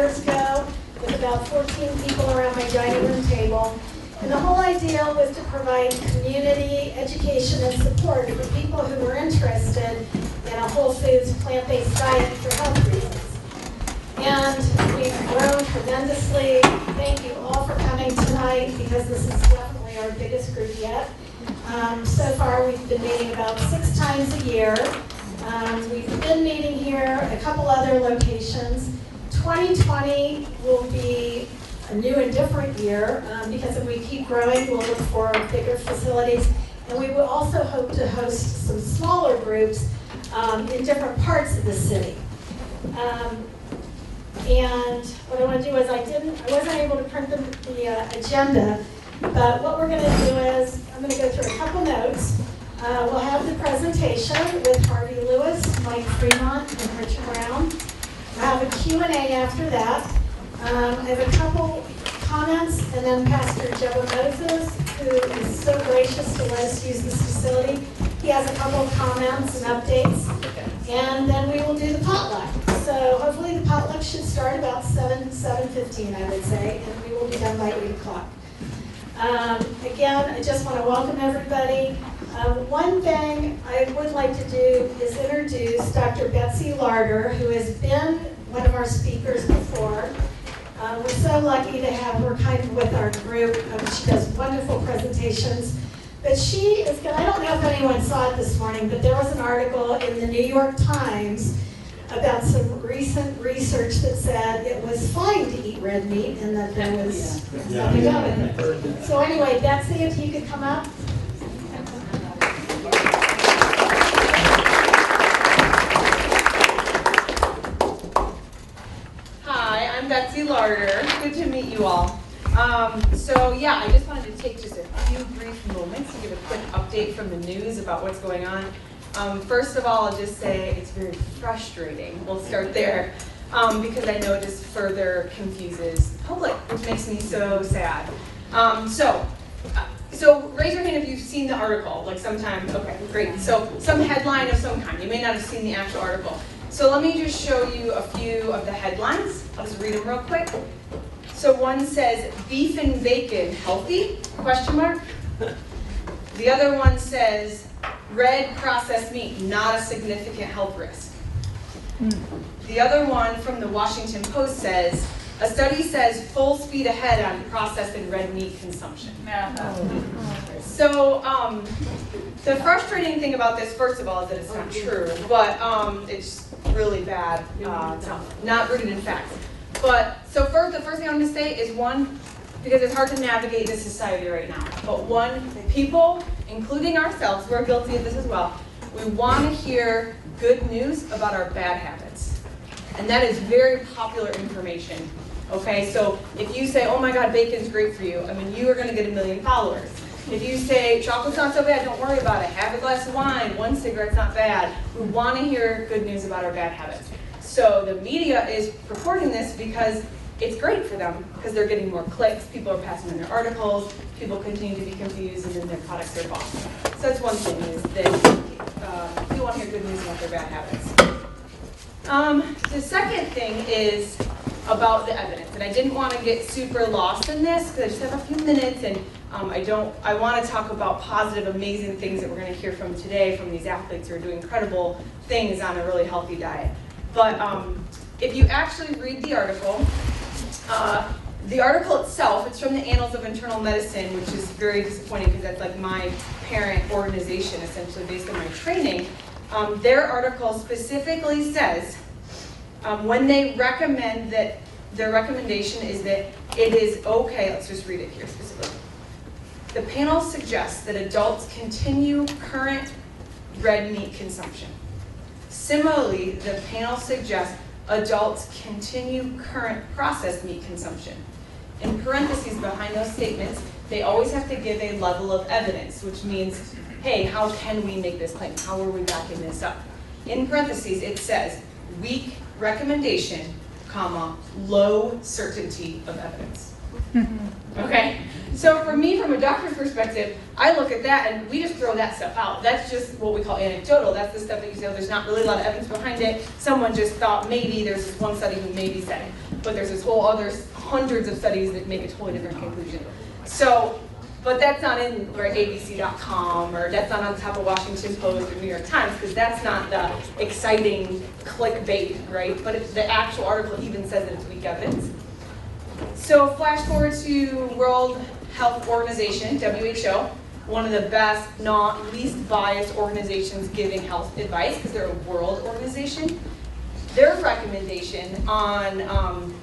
years ago with about 14 people around my dining room table. And the whole idea was to provide community education and support for people who were interested in a whole foods, plant-based diet for health reasons. And we've grown tremendously. Thank you all for coming tonight, because this is definitely our biggest group yet. So far, we've been meeting about 6 times a year. We've been meeting here, a couple other locations. 2020 will be a new and different year, because if we keep growing, we'll look for bigger facilities. And we will also hope to host some smaller groups in different parts of the city. And what I want to do is I wasn't able to print the agenda, but what we're going to do is I'm going to go through a couple notes. We'll have the presentation with Harvey Lewis, Mike Fremont, and Richard Brown. We'll have a Q&A after that. I have a couple comments, and then Pastor Jeba Moses, who is so gracious to let us use this facility. He has a couple of comments and updates, and then we will do the potluck. So hopefully the potluck should start about 7:15, I would say, and we will be done by 8 o'clock. Again, I just want to welcome everybody. One thing I would like to do is introduce Dr. Betsy Lauder, who has been one of our speakers before. We're so lucky to have her kind of with our group. She does wonderful presentations. But she is going to, I don't know if anyone saw it this morning, but there was an article in the New York Times about some recent research that said it was fine to eat red meat and that there was nothing wrong with it. So anyway, Betsy, if you could come up. Hi, I'm Betsy Lauder. Good to meet you all. So yeah, I just wanted to take just a few brief moments to give a quick update from the news about what's going on. First of all, I'll just say it's very frustrating. We'll start there, because I know it just further confuses the public, which makes me so sad. So raise your hand if you've seen the article, like sometime. Okay, great. So some headline of some kind. You may not have seen the actual article. So let me just show you a few of the headlines. I'll just read them real quick. So one says, beef and bacon healthy? Question mark. The other one says, red processed meat, not a significant health risk. The other one from the Washington Post says, a study says full speed ahead on processed and red meat consumption. So the frustrating thing about this, first of all, is that it's not true, but it's really bad, not rooted in facts. But so first, the first thing I'm going to say is one, because it's hard to navigate this society right now, but one, people, including ourselves, we're guilty of this as well, we want to hear good news about our bad habits. And that is very popular information. Okay, so if you say, oh my God, bacon's great for you, I mean, you are going to get 1 million followers. If you say, chocolate's not so bad, don't worry about it, have a glass of wine, 1 cigarette's not bad, we want to hear good news about our bad habits. So the media is reporting this because it's great for them, because they're getting more clicks, people are passing on their articles, people continue to be confused, and then their products are bought. So that's one thing, is that people want to hear good news about their bad habits. The second thing is about the evidence, and I didn't want to get super lost in this, because I just have a few minutes, and I want to talk about positive, amazing things that we're going to hear from today from these athletes who are doing incredible things on a really healthy diet. But if you actually read the article itself, it's from the Annals of Internal Medicine, which is very disappointing because that's like my parent organization, essentially based on my training. Their article specifically says when they recommend that, their recommendation is that it is okay, let's just read it here specifically. The panel suggests that adults continue current red meat consumption. Similarly, the panel suggests adults continue current processed meat consumption. In parentheses behind those statements, they always have to give a level of evidence, which means, hey, how can we make this claim? How are we backing this up? In parentheses, it says, weak recommendation, comma, low certainty of evidence. Okay? So for me, from a doctor's perspective, I look at that and we just throw that stuff out. That's just what we call anecdotal. That's the stuff that you say, oh, there's not really a lot of evidence behind it. Someone just thought maybe there's this one study who maybe said it. But there's this whole other hundreds of studies that make a totally different conclusion. So, but that's not in ABC.com, or that's not on top of Washington Post or New York Times, because that's not the exciting clickbait, right? But the actual article even says that it's weak evidence. So flash forward to World Health Organization, WHO, one of the best, not least biased organizations giving health advice, because they're a world organization. Their recommendation on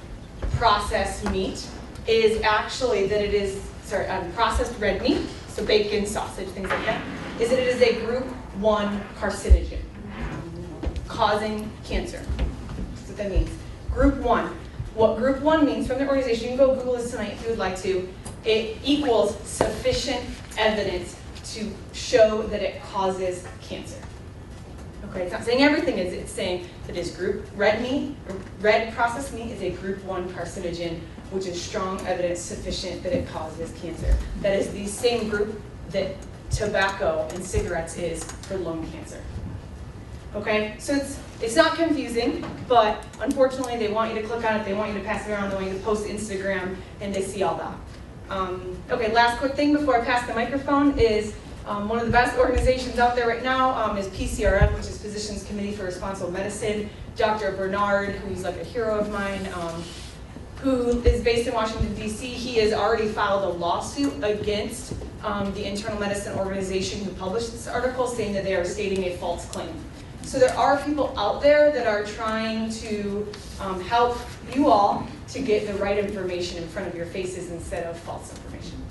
processed meat is actually that it is, processed red meat, so bacon, sausage, things like that, is that it is a group 1 carcinogen, causing cancer. That's what that means. Group 1. What group 1 means from the organization, you can go Google this tonight if you would like to, it equals sufficient evidence to show that it causes cancer. Okay, it's not saying everything is, it's saying that this group, red processed meat is a group 1 carcinogen, which is strong evidence sufficient that it causes cancer. That is the same group that tobacco and cigarettes is for lung cancer. Okay, so it's not confusing, but unfortunately they want you to click on it, they want you to pass it around, they want you to post to Instagram, and they see all that. Okay, last quick thing before I pass the microphone is one of the best organizations out there right now is PCRM, which is Physicians Committee for Responsible Medicine. Dr. Bernard, who's like a hero of mine, who is based in Washington, D.C., he has already filed a lawsuit against the internal medicine organization who published this article, saying that they are stating a false claim. So there are people out there that are trying to help you all to get the right information in front of your faces instead of false information.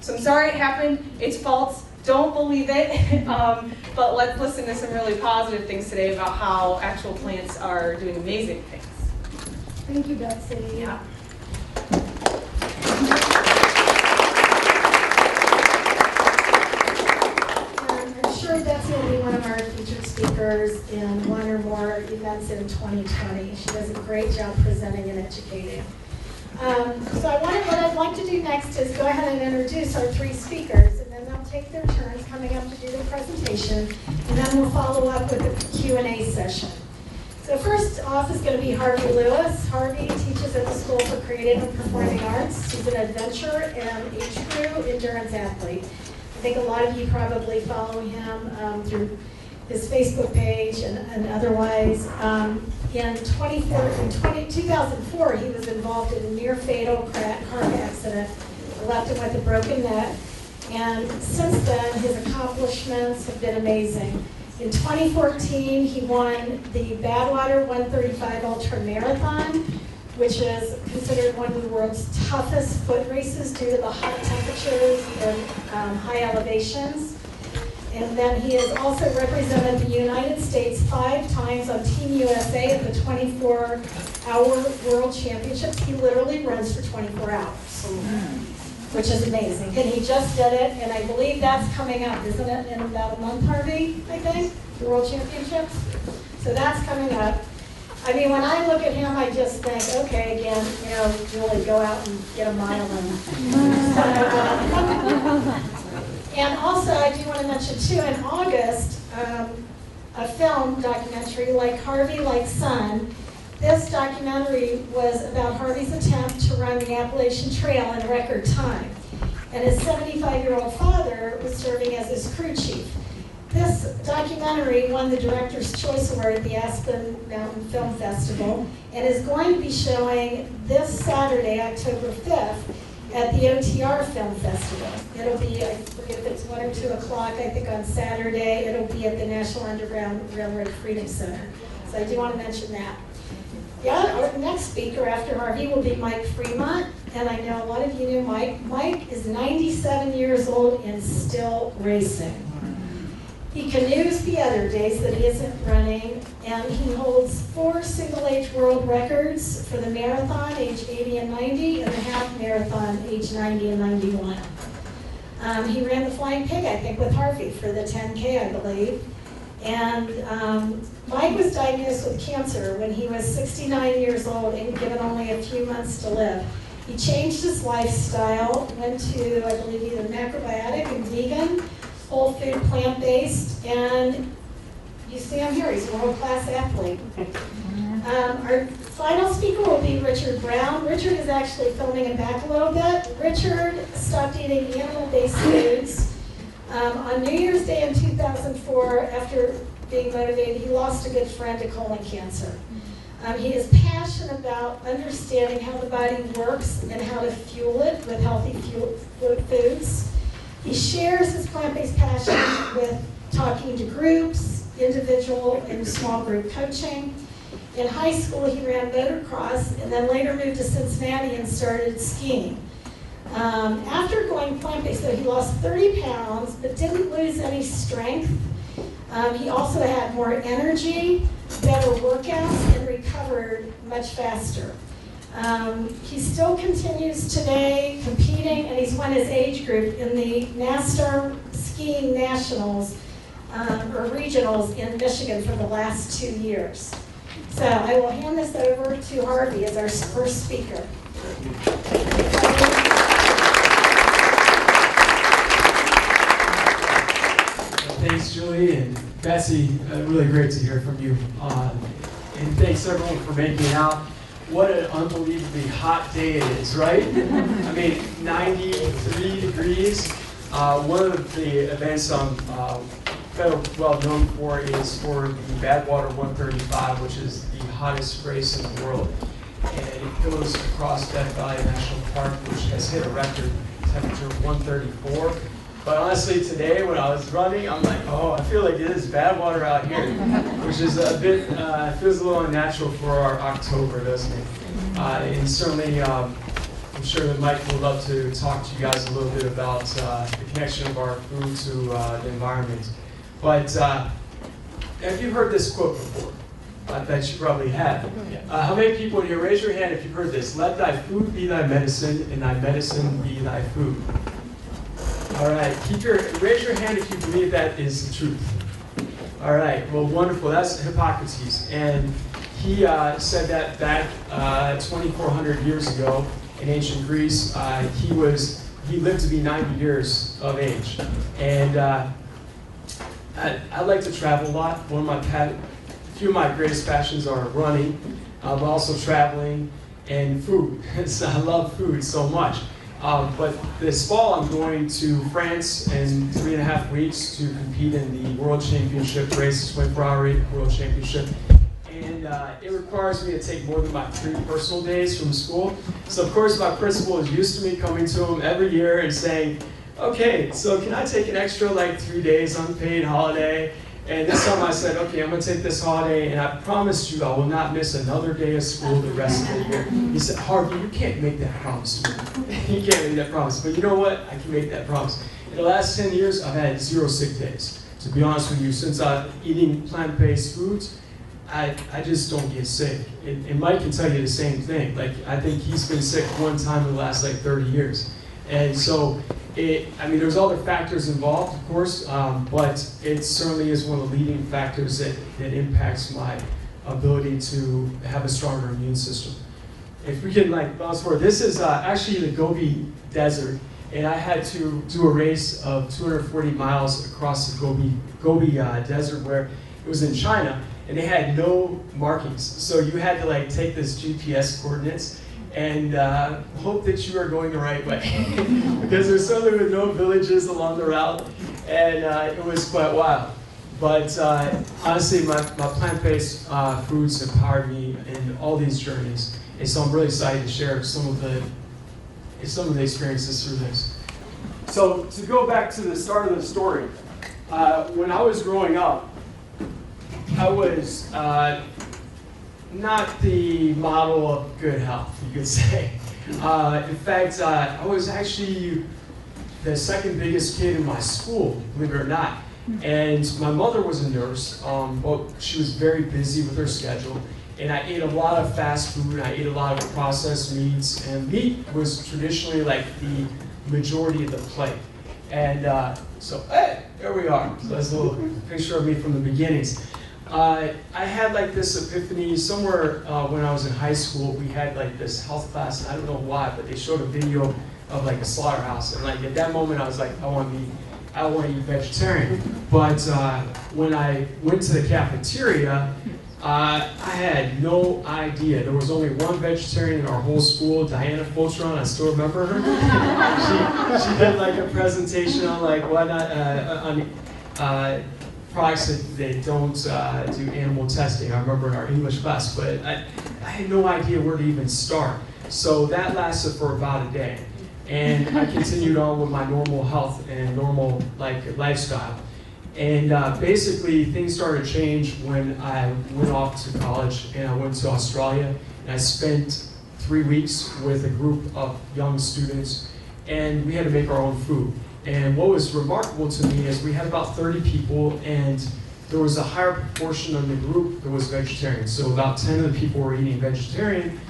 So I'm sorry it happened. It's false. Don't believe it. But let's listen to some really positive things today about how actual plants are doing amazing things. Thank you, Betsy. Yeah. I'm sure Betsy will be one of our featured speakers in one or more events in 2020. She does a great job presenting and educating. So what I'd like to do next is go ahead and introduce our 3 speakers, and then they'll take their turns coming up to do their presentation, and then we'll follow up with a Q&A session. So first off is going to be Harvey Lewis. Harvey teaches at the School for Creative and Performing Arts. He's an adventure and a true endurance athlete. I think a lot of you probably follow him through his Facebook page and otherwise. In 2004, he was involved in a near-fatal car accident that left him with a broken neck. And since then, his accomplishments have been amazing. In 2014, he won the Badwater 135 Ultra Marathon, which is considered one of the world's toughest foot races due to the hot temperatures and high elevations. And then he has also represented the United States 5 times on Team USA at the 24-hour World Championships. He literally runs for 24 hours, which is amazing. And he just did it, and I believe that's coming up, isn't it, in about a month, Harvey, I think, the World Championships? So that's coming up. I mean, when I look at him, I just think, okay, again, really go out and get a mile in. And also, I do want to mention, too, in August, a film documentary, Like Harvey, Like Son. This documentary was about Harvey's attempt to run the Appalachian Trail in record time. And his 75-year-old father was serving as his crew chief. This documentary won the Director's Choice Award at the Aspen Mountain Film Festival and is going to be showing this Saturday, October 5th, at the OTR Film Festival. It'll be, I forget if it's 1 or 2 o'clock, I think on Saturday. It'll be at the National Underground Railroad Freedom Center. So I do want to mention that. Yeah, our next speaker after Harvey will be Mike Fremont, and I know a lot of you knew Mike. Mike is 97 years old and still racing. He canoes the other days that he isn't running, and he holds 4 single-age world records for the marathon, age 80 and 90, and the half marathon, age 90 and 91. He ran the Flying Pig, I think, with Harvey for the 10K, I believe. And Mike was diagnosed with cancer when he was 69 years old and given only a few months to live. He changed his lifestyle, went to, I believe, either macrobiotic and vegan, whole food, plant-based, and you see him here, he's a world-class athlete. Our final speaker will be Richard Brown. Richard is actually filming it back a little bit. Richard stopped eating animal-based foods on New Year's Day in 2004 after being motivated. He lost a good friend to colon cancer. He is passionate about understanding how the body works and how to fuel it with healthy foods. He shares his plant-based passion with talking to groups, individual and small group coaching. In high school, he ran motocross and then later moved to Cincinnati and started skiing. After going plant-based, though, he lost 30 pounds but didn't lose any strength. He also had more energy, better workouts, and recovered much faster. He still continues today competing, and he's won his age group in the NASCAR Skiing Nationals or Regionals in Michigan for the last 2 years. So I will hand this over to Harvey as our first speaker. Thanks, Julie and Betsy. Really great to hear from you. And thanks everyone for making it out. What an unbelievably hot day it is, right? I mean, 93 degrees. One of the events I'm well known for is for the Badwater 135, which is the hottest race in the world. And it goes across Death Valley National Park, which has hit a record temperature of 134. But honestly, today when I was running, I'm like, oh, I feel like it is bad water out here, which is a bit, feels a little unnatural for our October, doesn't it? And certainly, I'm sure that Mike would love to talk to you guys a little bit about the connection of our food to the environment. But have you heard this quote before? I bet you probably have. How many people here, raise your hand if you've heard this? Let thy food be thy medicine, and thy medicine be thy food. All right, raise your hand if you believe that is the truth. All right, well, wonderful. That's Hippocrates. And he said that back 2,400 years ago in ancient Greece. He lived to be 90 years of age. And I like to travel a lot. A few of my greatest passions are running, but also traveling and food. So I love food so much. But this fall I'm going to France in 3.5 weeks to compete in the World Championship race, 24-hour World Championship. And it requires me to take more than my 3 personal days from school. So of course my principal is used to me coming to him every year and saying, okay, so can I take an extra 3 days unpaid holiday? And this time I said, okay, I'm going to take this holiday, and I promised you I will not miss another day of school the rest of the year. He said, Harvey, you can't make that promise to me. You can't make that promise. But you know what? I can make that promise. In the last 10 years, I've had 0 sick days. To be honest with you, since I'm eating plant-based foods, I just don't get sick. And Mike can tell you the same thing. I think he's been sick one time in the last 30 years. And so, there's other factors involved, of course, but it certainly is one of the leading factors that impacts my ability to have a stronger immune system. If we can bounce forward, this is actually the Gobi Desert, and I had to do a race of 240 miles across the Gobi Desert, where it was in China, and they had no markings. So you had to take this GPS coordinates and hope that you are going the right way. Because there's certainly no villages along the route, and it was quite wild. But honestly, my plant-based foods empowered me in all these journeys. And so I'm really excited to share some of the experiences through this. So to go back to the start of the story, when I was growing up, I was not the model of good health, you could say. In fact, I was actually the second biggest kid in my school, believe it or not. And my mother was a nurse, but she was very busy with her schedule. And I ate a lot of fast food, I ate a lot of processed meats, and meat was traditionally the majority of the plate. And so, hey, there we are. So that's a little picture of me from the beginnings. I had like this epiphany somewhere when I was in high school. We had like this health class, and I don't know why, but they showed a video of like a slaughterhouse, and like at that moment I was like, I want to eat vegetarian. But when I went to the cafeteria, I had no idea. There was only one vegetarian in our whole school, Diana Fultron. I still remember her. she did like a presentation on like why not products that they don't do animal testing. I remember in our English class, but I had no idea where to even start. So that lasted for about a day. And I continued on with my normal health and normal lifestyle. And basically things started to change when I went off to college and I went to Australia. And I spent 3 weeks with a group of young students, and we had to make our own food. And what was remarkable to me is we had about 30 people, and there was a higher proportion of the group that was vegetarian. So about 10 of the people were eating vegetarian.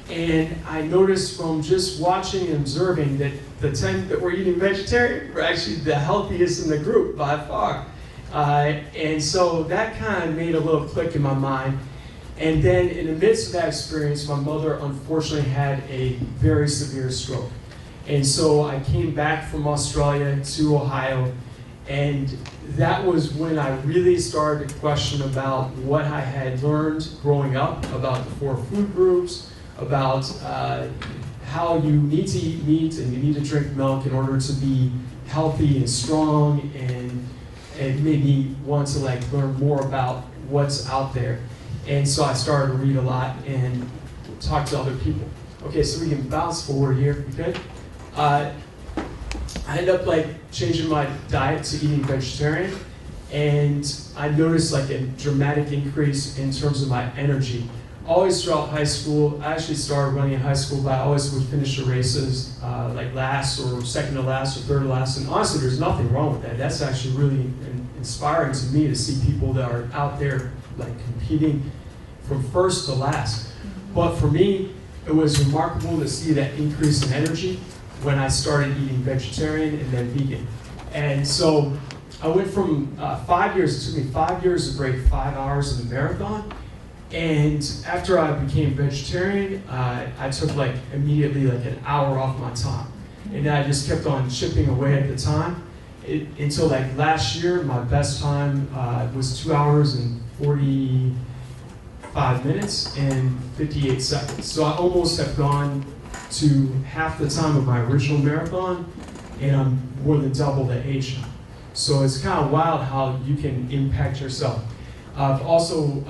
And I noticed from just watching and observing that the 10 that were eating vegetarian were actually the healthiest in the group by far. And so that kind of made a little click in my mind. And then in the midst of that experience, my mother unfortunately had a very severe stroke. And so I came back from Australia to Ohio, and that was when I really started to question about what I had learned growing up about the 4 food groups, about how you need to eat meat and you need to drink milk in order to be healthy and strong, and it made me want to learn more about what's out there. And so I started to read a lot and talk to other people. Okay, so we can bounce forward here, okay? I ended up changing my diet to eating vegetarian, and I noticed a dramatic increase in terms of my energy. Always throughout high school, I actually started running in high school, but I always would finish the races last or second to last or third to last. And honestly, there's nothing wrong with that. That's actually really inspiring to me to see people that are out there competing from first to last. But for me, it was remarkable to see that increase in energy when I started eating vegetarian and then vegan. And so I went from 5 years, it took me 5 years to break 5 hours in the marathon. And after I became vegetarian, I took immediately an hour off my time. And I just kept on chipping away at the time until last year, my best time was 2 hours and 45 minutes and 58 seconds. So I almost have gone to half the time of my original marathon, and I'm more than double the age now. So it's kind of wild how you can impact yourself. I've also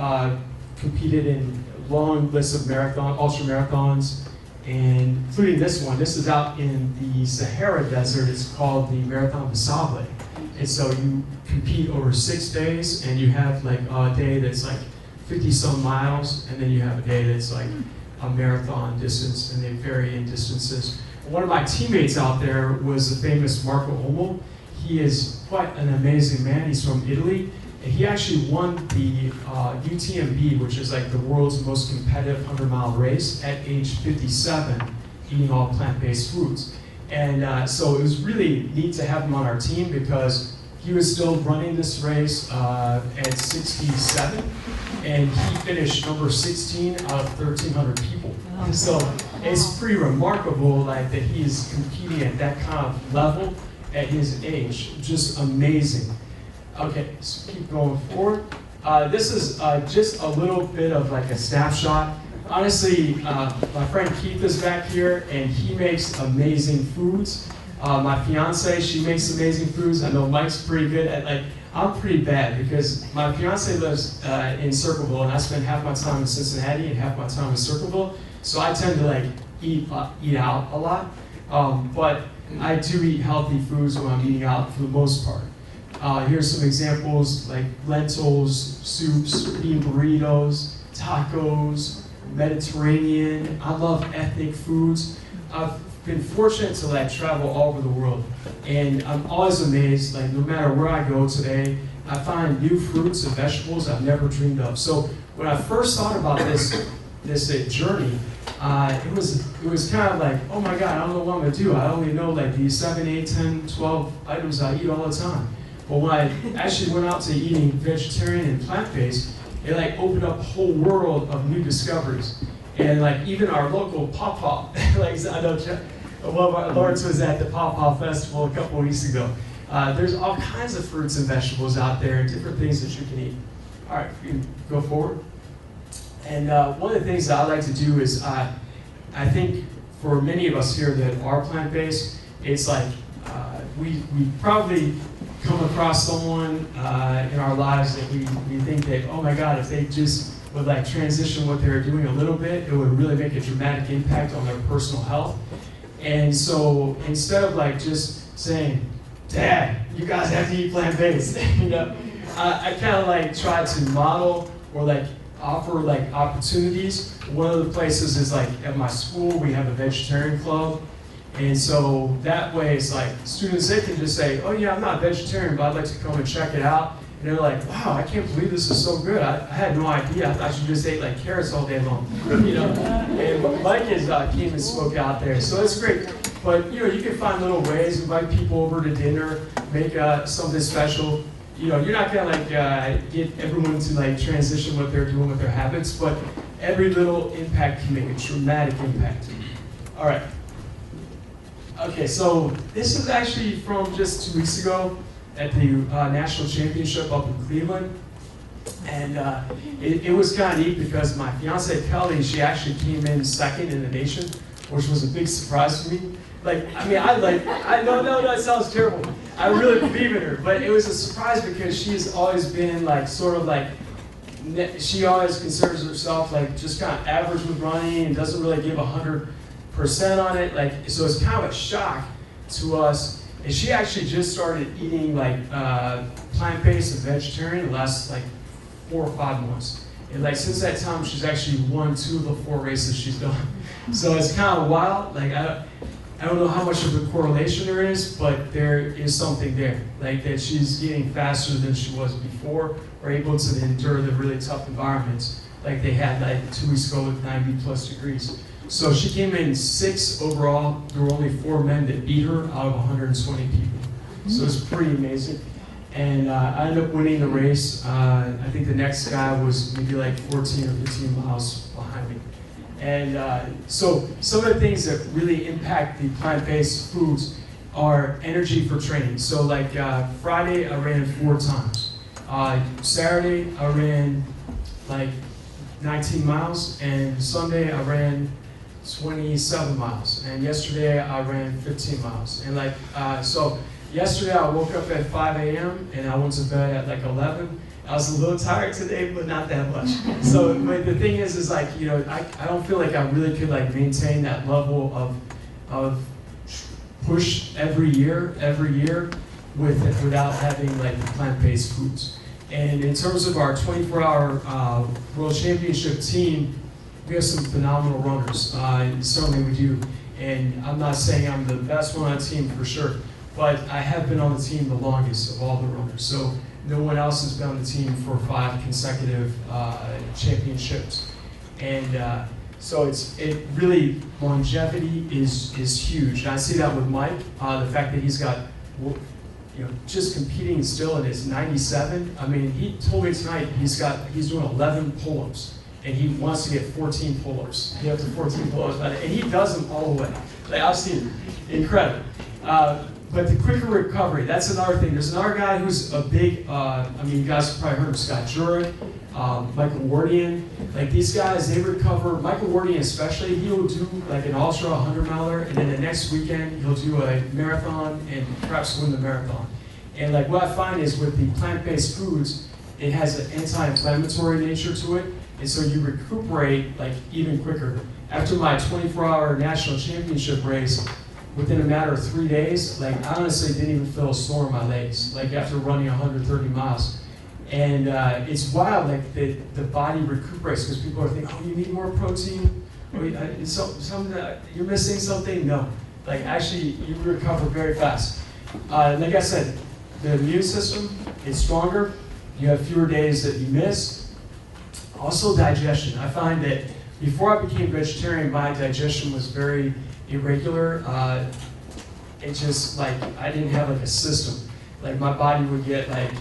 competed in long lists of ultra marathons, and including this one. This is out in the Sahara Desert. It's called the Marathon des Sables. And so you compete over 6 days, and you have a day that's 50-some miles, and then you have a day that's a marathon distance, and they vary in distances. One of my teammates out there was the famous Marco Omo. He is quite an amazing man. He's from Italy. And he actually won the UTMB, which is the world's most competitive 100-mile race, at age 57, eating all plant-based foods. And so it was really neat to have him on our team because he was still running this race at 67, and he finished number 16 out of 1,300 people. So it's pretty remarkable that he's competing at that kind of level at his age. Just amazing. Okay, so keep going forward. This is just a little bit of a snapshot. Honestly, my friend Keith is back here, and he makes amazing foods. My fiance, she makes amazing foods. I know Mike's pretty good at I'm pretty bad because my fiance lives in Circleville, and I spend half my time in Cincinnati and half my time in Circleville. So I tend to eat out a lot. But I do eat healthy foods when I'm eating out for the most part. Here's some examples lentils, soups, bean burritos, tacos, Mediterranean. I love ethnic foods. I've been fortunate to travel all over the world, and I'm always amazed. No matter where I go today, I find new fruits and vegetables I've never dreamed of. So when I first thought about this journey, it was kind of oh my God, I don't know what I'm gonna do. I only know these 7, 8, 10, 12 items I eat all the time. But when I actually went out to eating vegetarian and plant-based, it like opened up a whole world of new discoveries. And like even our local pawpaw, like I know Lawrence was at the Pawpaw Festival a couple weeks ago. There's all kinds of fruits and vegetables out there and different things that you can eat. All right, you can go forward. And one of the things that I like to do is, I think for many of us here that are plant-based, it's like we probably come across someone in our lives that we think that, oh my God, if they just would like transition what they're doing a little bit, it would really make a dramatic impact on their personal health. And so instead of like just saying, Dad, you guys have to eat plant-based, you know, I kind of like try to model or like offer like opportunities. One of the places is like at my school, we have a vegetarian club. And so that way it's like students, they can just say, oh yeah, I'm not vegetarian, but I'd like to come and check it out. And they're like, wow, I can't believe this is so good. I had no idea. I thought you just ate like carrots all day long. You know? And my kids came and spoke out there. So it's great. But you know, you can find little ways, invite people over to dinner, make something special. You know, you're not gonna like get everyone to like transition what they're doing with their habits, but every little impact can make a dramatic impact. All right. Okay, so this is actually from just 2 weeks ago at the national championship up in Cleveland. And it was kind of neat because my fiance Kelly, she actually came in second in the nation, which was a big surprise for me. Like, I mean, I no, it sounds terrible. I really believe in her, but it was a surprise because she's always been like, sort of like, she always considers herself like just kind of average with running and doesn't really give 100% on it. Like, so it's kind of a shock to us. And she actually just started eating like plant-based and vegetarian the last like 4 or 5 months. And like since that time, she's actually won 2 of the 4 races she's done. So it's kind of wild. Like I don't know how much of a correlation there is, but there is something there. Like that she's getting faster than she was before, or able to endure the really tough environments like they had like 2 weeks ago with 90+ degrees. So she came in 6th overall. There were only 4 men that beat her out of 120 people. So it's pretty amazing. And I ended up winning the race. I think the next guy was maybe like 14 or 15 miles behind me. And so some of the things that really impact the plant-based foods are energy for training. So like Friday, I ran 4 times. Saturday, I ran like 19 miles. And Sunday, I ran 27 miles. And yesterday, I ran 15 miles. And like, so yesterday, I woke up at 5 a.m. and I went to bed at like 11. I was a little tired today, but not that much. So, but the thing is like, you know, I don't feel like I really could like maintain that level of push every year without having like the plant-based foods. And in terms of our 24-hour World Championship team, we have some phenomenal runners. Certainly we do. And I'm not saying I'm the best one on the team for sure, but I have been on the team the longest of all the runners. So no one else has been on the team for 5 consecutive championships. And so it really, longevity is huge. And I see that with Mike, the fact that he's got, you know, just competing still in his 97. I mean, he told me tonight he's doing 11 pull-ups. And he wants to get 14 pull-ups. He has to 14 pull-ups, and he does them all the way. Like, I've seen it. Incredible. But the quicker recovery, that's another thing. There's another guy who's a big, I mean, you guys have probably heard of Scott Jurek, Michael Wardian. Like these guys, they recover, Michael Wardian especially, he'll do like an ultra 100-miler, and then the next weekend he'll do a marathon and perhaps win the marathon. And like what I find is with the plant-based foods, it has an anti-inflammatory nature to it, and so you recuperate like even quicker. After my 24-hour national championship race, within a matter of 3 days, like I honestly didn't even feel a sore in my legs, like after running 130 miles. And it's wild, like the body recuperates because people are thinking, oh, you need more protein? Or you're missing something? No, like actually you recover very fast. Like I said, the immune system is stronger. You have fewer days that you miss. Also digestion. I find that before I became vegetarian, my digestion was very irregular. It just like I didn't have like a system. Like my body would get like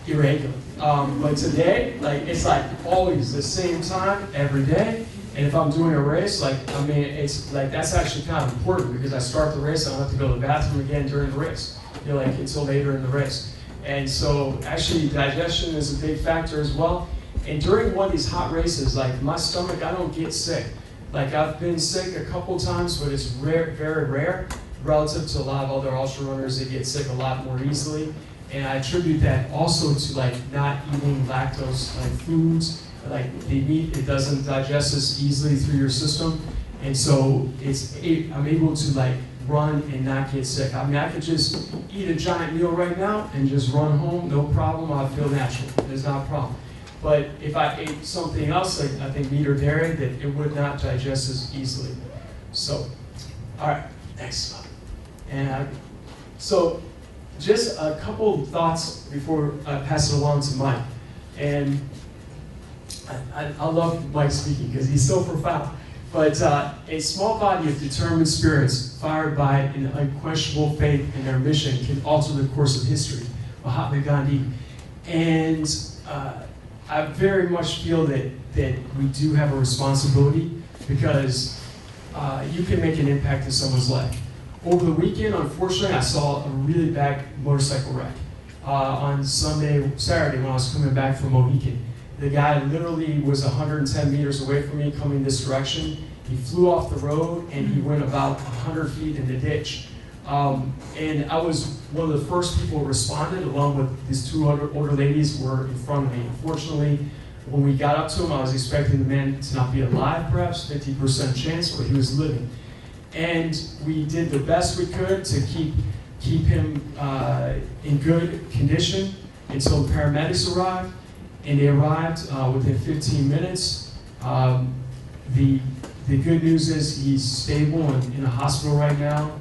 irregular. But today, like, it's like always the same time every day. And if I'm doing a race, like, I mean, it's like, that's actually kind of important because I start the race, I don't have to go to the bathroom again during the race, you know, like until later in the race. And so actually digestion is a big factor as well. And during one of these hot races, like my stomach, I don't get sick. Like I've been sick a couple times, but it's rare, very rare relative to a lot of other ultra runners. They get sick a lot more easily. And I attribute that also to like not eating lactose like foods. Like the meat, it doesn't digest as easily through your system. And so I'm able to like run and not get sick. I mean, I could just eat a giant meal right now and just run home, no problem. I feel natural. There's not a problem. But if I ate something else, like I think meat or dairy, that it would not digest as easily. So, all right, next slide. And so, just a couple thoughts before I pass it along to Mike. And I love Mike speaking because he's so profound. But a small body of determined spirits fired by an unquestionable faith in their mission can alter the course of history. Mahatma Gandhi. And I very much feel that we do have a responsibility because you can make an impact in someone's life. Over the weekend, unfortunately, I saw a really bad motorcycle wreck. On Saturday, when I was coming back from Mohican. The guy literally was 110 meters away from me coming this direction. He flew off the road and he went about 100 feet in the ditch. And I was one of the first people who responded, along with these two older ladies who were in front of me. Unfortunately, when we got up to him, I was expecting the man to not be alive, perhaps 50% chance, but he was living. And we did the best we could to keep him in good condition until the paramedics arrived. And they arrived within 15 minutes. The good news is he's stable and in a hospital right now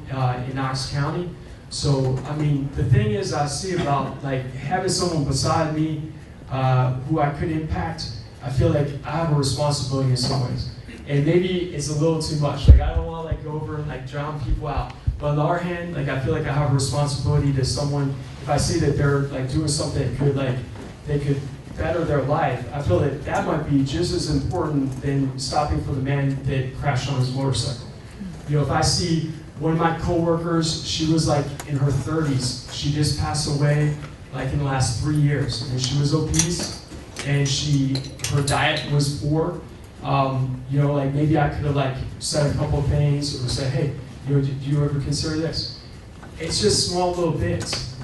in Knox County. So, I mean, the thing is I see about like having someone beside me who I could impact, I feel like I have a responsibility in some ways. And maybe it's a little too much. Like I don't want to like go over and like drown people out. But on the other hand, like I feel like I have a responsibility to someone, if I see that they're like doing something that could like, they could better their life, I feel that that might be just as important than stopping for the man that crashed on his motorcycle. You know, if I see one of my coworkers, she was like in her 30s, she just passed away like in the last 3 years, and she was obese, and her diet was poor. You know, like maybe I could have like said a couple of things or said, hey, you know, do you ever consider this? It's just small little bits.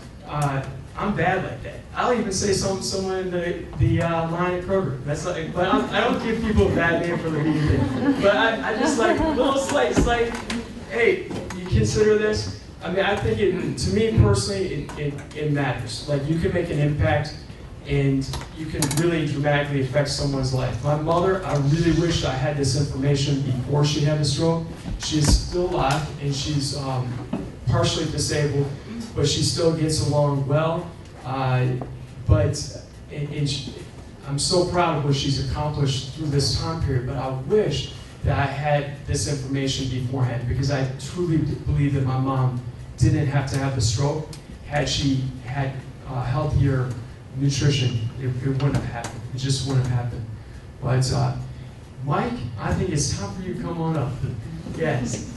I'm bad like that. I'll even say someone in the line at Kroger. That's like, but I don't give people a bad name for the mean thing. But I just like little slights, like, hey, you consider this? I mean, I think to me personally, it matters. Like you can make an impact and you can really dramatically affect someone's life. My mother, I really wish I had this information before she had the stroke. She's still alive and she's partially disabled, but she still gets along well. But I'm so proud of what she's accomplished through this time period, but I wish that I had this information beforehand because I truly believe that my mom didn't have to have the stroke. Had she had healthier nutrition, it wouldn't have happened. It just wouldn't have happened. But Mike, I think it's time for you to come on up. Yes.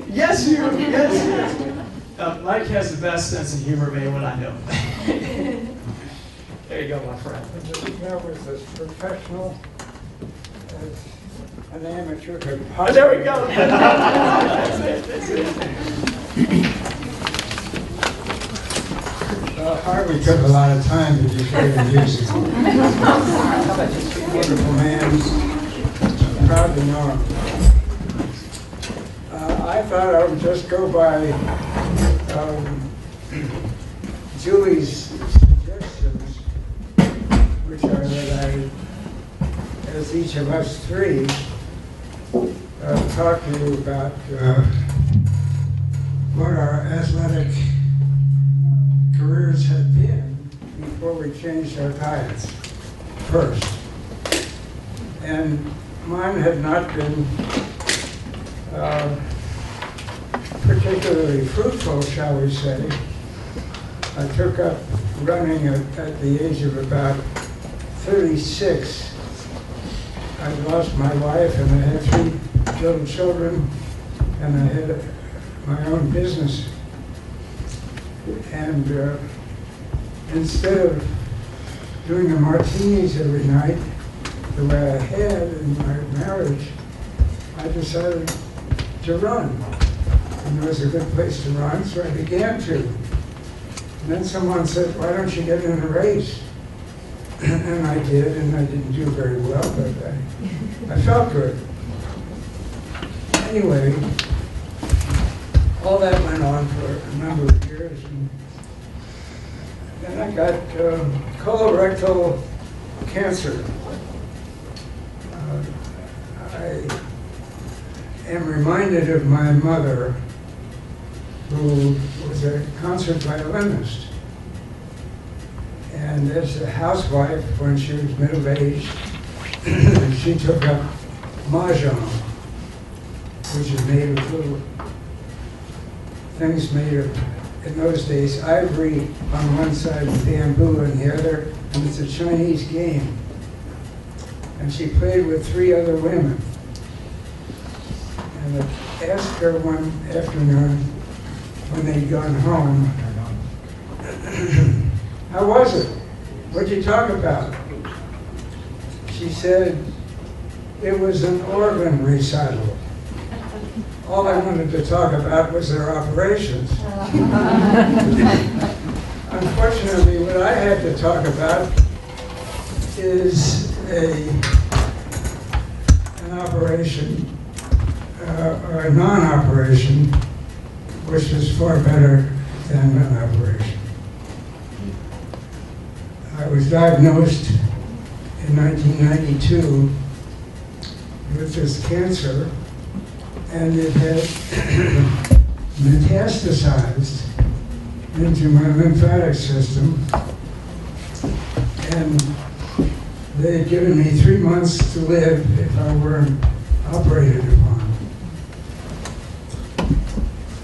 Yes, you. Yes. Mike has the best sense of humor, man, what I know. There you go, my friend. That was as professional as an amateur could Oh, possibly. there we go. That's it. Harvey took a lot of time to declare the music. Wonderful man. I'm proud to know him. I thought I would just go by Julie's suggestions, which are that as each of us three, talk to you about what our athletic careers had been before we changed our diets first. And mine had not been particularly fruitful, shall we say. I took up running at the age of about 36. I lost my wife and I had 3 little children and I had my own business. And instead of doing the martinis every night, the way I had in my marriage, I decided to run. And it was a good place to run, so I began to. And then someone said, why don't you get in a race? And I did, and I didn't do very well, but I felt good. Anyway, all that went on for a number of years. And then I got colorectal cancer. I am reminded of my mother, who was a concert violinist. And as a housewife, when she was middle-aged, she took up mahjong, which is made of little things made of, in those days, ivory on one side and bamboo on the other, and it's a Chinese game. And she played with 3 other women. And I asked her one afternoon when they'd gone home, how was it? What'd you talk about? She said, it was an organ recital. All I wanted to talk about was their operations. Unfortunately, what I had to talk about is an operation, or a non-operation, which is far better than an operation. I was diagnosed in 1992 with this cancer, and it had metastasized into my lymphatic system, and they had given me 3 months to live if I weren't operated upon.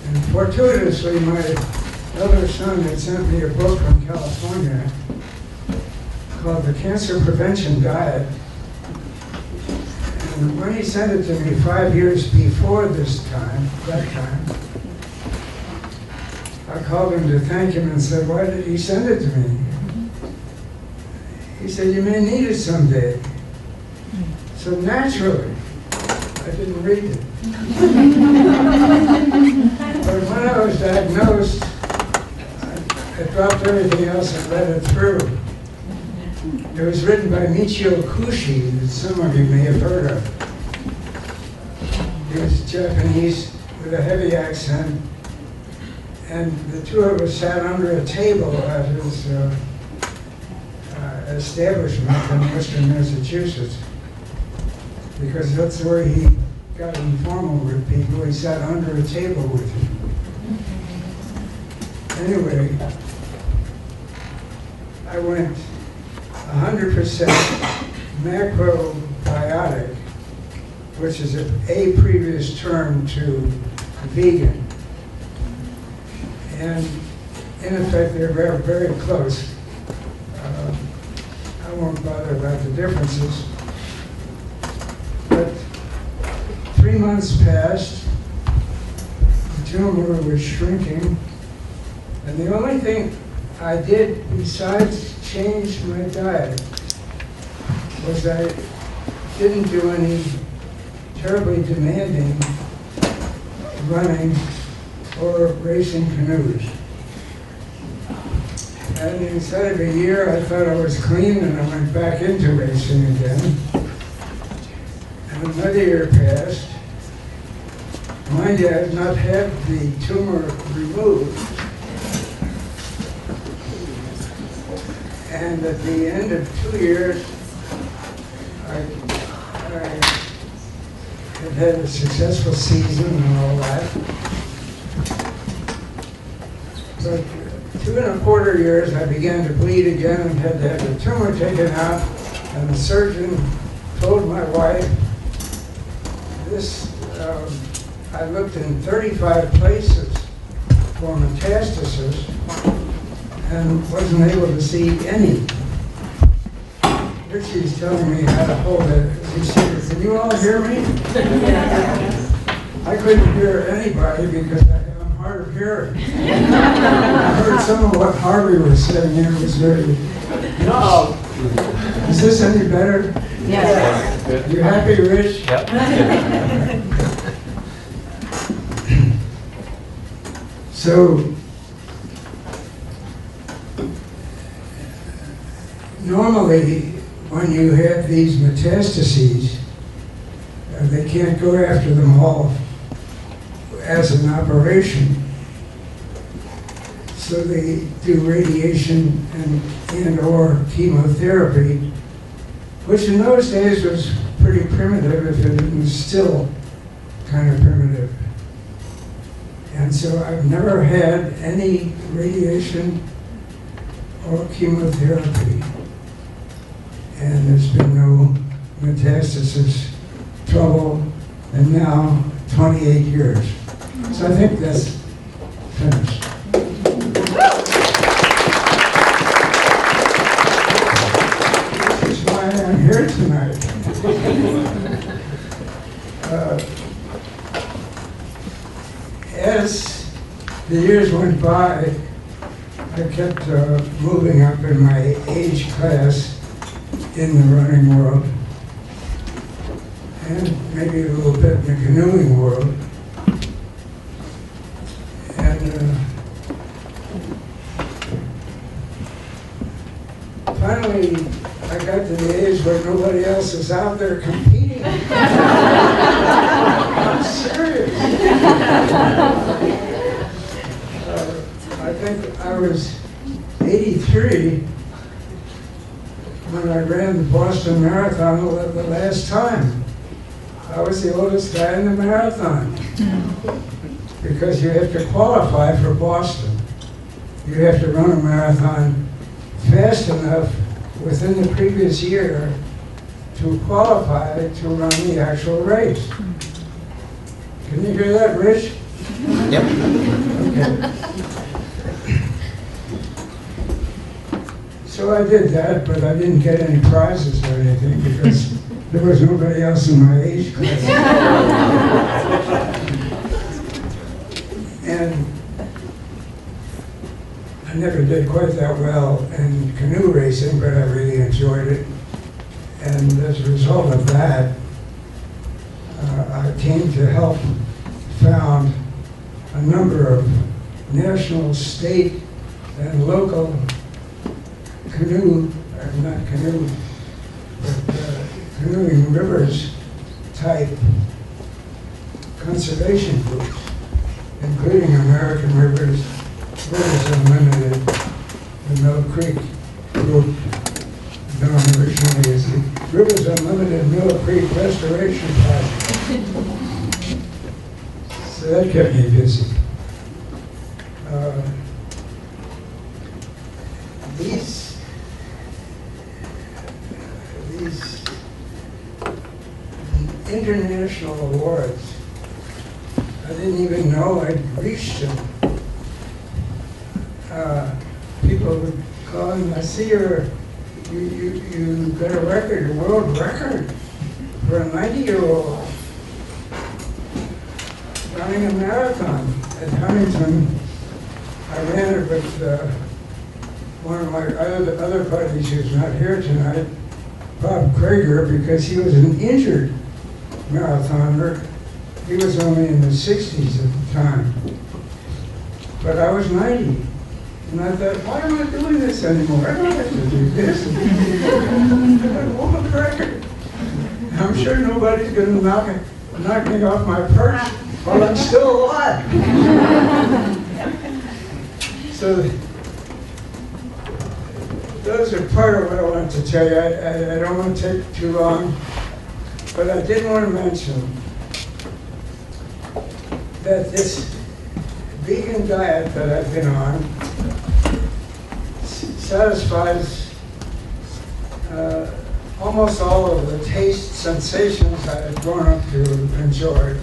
And fortuitously, my elder son had sent me a book from California called The Cancer Prevention Diet. And when he sent it to me 5 years before that time, I called him to thank him and said, why did he send it to me? He said, you may need it someday. So naturally, I didn't read it. But when I was diagnosed, I dropped everything else and read it through. It was written by Michio Kushi, that some of you may have heard of. He was Japanese with a heavy accent, and the 2 of us sat under a table at his establishment in Western Massachusetts, because that's where he got informal with people. He sat under a table with them. Anyway, I went 100% macrobiotic, which is a previous term to vegan. And in effect, they're very, very close. I won't bother about the differences. But 3 months passed, the tumor was shrinking, and the only thing I did besides change my diet was I didn't do any terribly demanding running or racing canoes. And inside of a year, I thought I was clean, and I went back into racing again. And another year passed. Mind you, I had not had the tumor removed. And at the end of 2 years, I had a successful season and all that. But 2.25 years, I began to bleed again and had to have the tumor taken out. And the surgeon told my wife, I looked in 35 places for metastasis and wasn't able to see any. Richie's telling me how to hold it. He said, "Can you all hear me?" I couldn't hear anybody because I'm hard of hearing. I heard some of what Harvey was saying here was very. No. Is this any better? Yes. You happy, Rich? Yep. So, normally, when you have these metastases, they can't go after them all as an operation. So they do radiation and or chemotherapy, which in those days was pretty primitive, if it was still kind of primitive. And so I've never had any radiation or chemotherapy. And there's been no metastasis trouble, and now 28 years. So I think that's finished. This is why I'm here tonight. As the years went by, I kept moving up in my age class in the running world, and maybe a little bit in the canoeing world. And finally, I got to the age where nobody else is out there competing. I'm serious. I think I was 83 when I ran the Boston Marathon the last time. I was the oldest guy in the marathon. Because you have to qualify for Boston. You have to run a marathon fast enough within the previous year to qualify to run the actual race. Can you hear that, Rich? Yep. Okay. So I did that, but I didn't get any prizes or anything because there was nobody else in my age class. And I never did quite that well in canoe racing, but I really enjoyed it. And as a result of that, I came to help found a number of national, state, and local canoeing rivers type conservation groups, including American Rivers, Rivers Unlimited, the Mill Creek group, known originally as the Rivers Unlimited Mill Creek Restoration Project. So that kept me busy. These international awards, I didn't even know I'd reached them. People would call and I see you got a record, a world record for a 90-year-old running a marathon at Huntington. I ran it with one of my other buddies who's not here tonight, Bob Krager, because he was an injured marathoner. He was only in the 60s at the time. But I was 90. And I thought, why am I doing this anymore? I don't have to do this. I'm going to hold a record. I'm sure nobody's going to knock me off my perch while I'm still alive. So those are part of what I wanted to tell you. I don't want to take too long, but I did want to mention that this vegan diet that I've been on satisfies almost all of the taste sensations I had grown up to enjoy.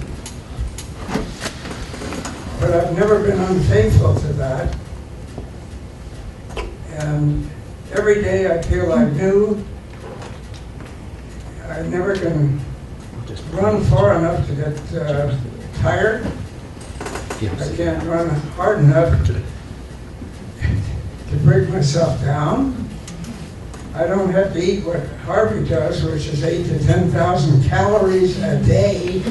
But I've never been unfaithful to that. And every day I feel I do. I'm never going to run far enough to get tired. I can't run hard enough to break myself down. I don't have to eat what Harvey does, which is 8,000 to 10,000 calories a day.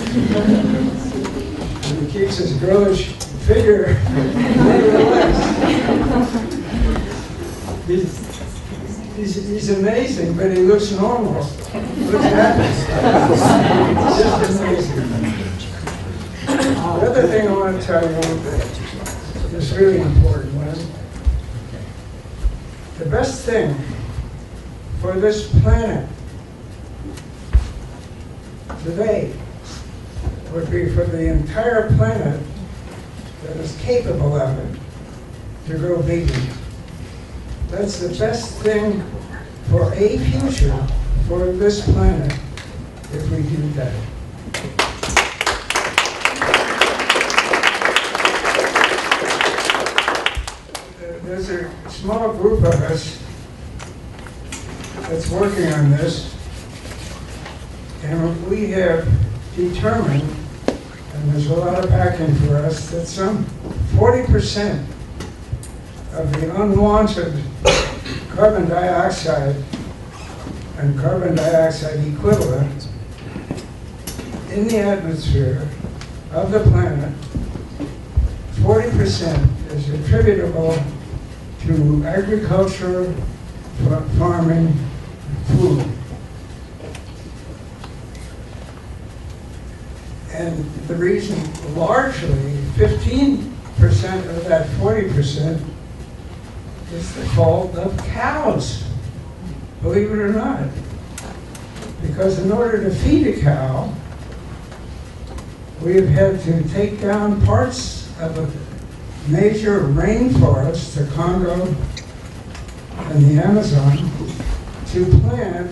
And he keeps his girlish figure nevertheless. He's amazing, but he looks normal. Looks happy. Just amazing. The other thing I want to tell you is really important. The best thing for this planet today would be for the entire planet that is capable of it to go vegan. That's the best thing for a future for this planet if we do that. There's a small group of us that's working on this, and we have determined, and there's a lot of backing for us, that some 40% of the unwanted carbon dioxide and carbon dioxide equivalent in the atmosphere of the planet, 40% is attributable to agriculture, farming, food. And the reason, largely, 15% of that 40% is the fault of cows, believe it or not. Because in order to feed a cow, we have had to take down parts of a major rainforest, the Congo and the Amazon, to plant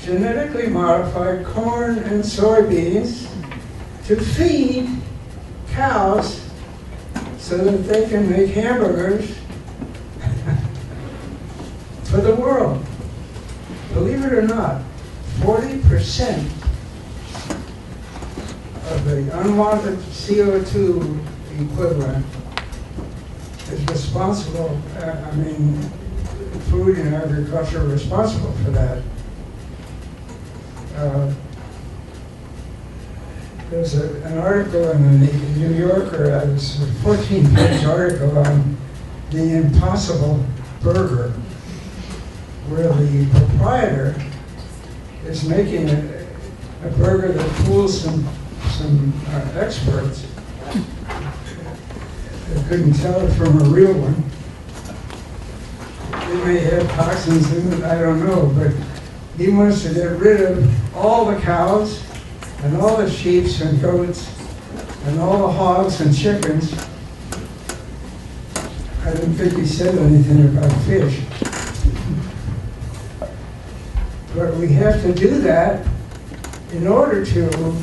genetically modified corn and soybeans to feed cows so that they can make hamburgers for the world. Believe it or not, 40% of the unwanted CO2 equivalent is responsible, food and agriculture are responsible for that. There's an article in the New Yorker, it's a 14-page article on the Impossible Burger, where the proprietor is making a burger that fools some experts that couldn't tell it from a real one. It may have toxins in it, I don't know, but he wants to get rid of all the cows and all the sheep and goats and all the hogs and chickens. I didn't think he said anything about fish. But we have to do that in order to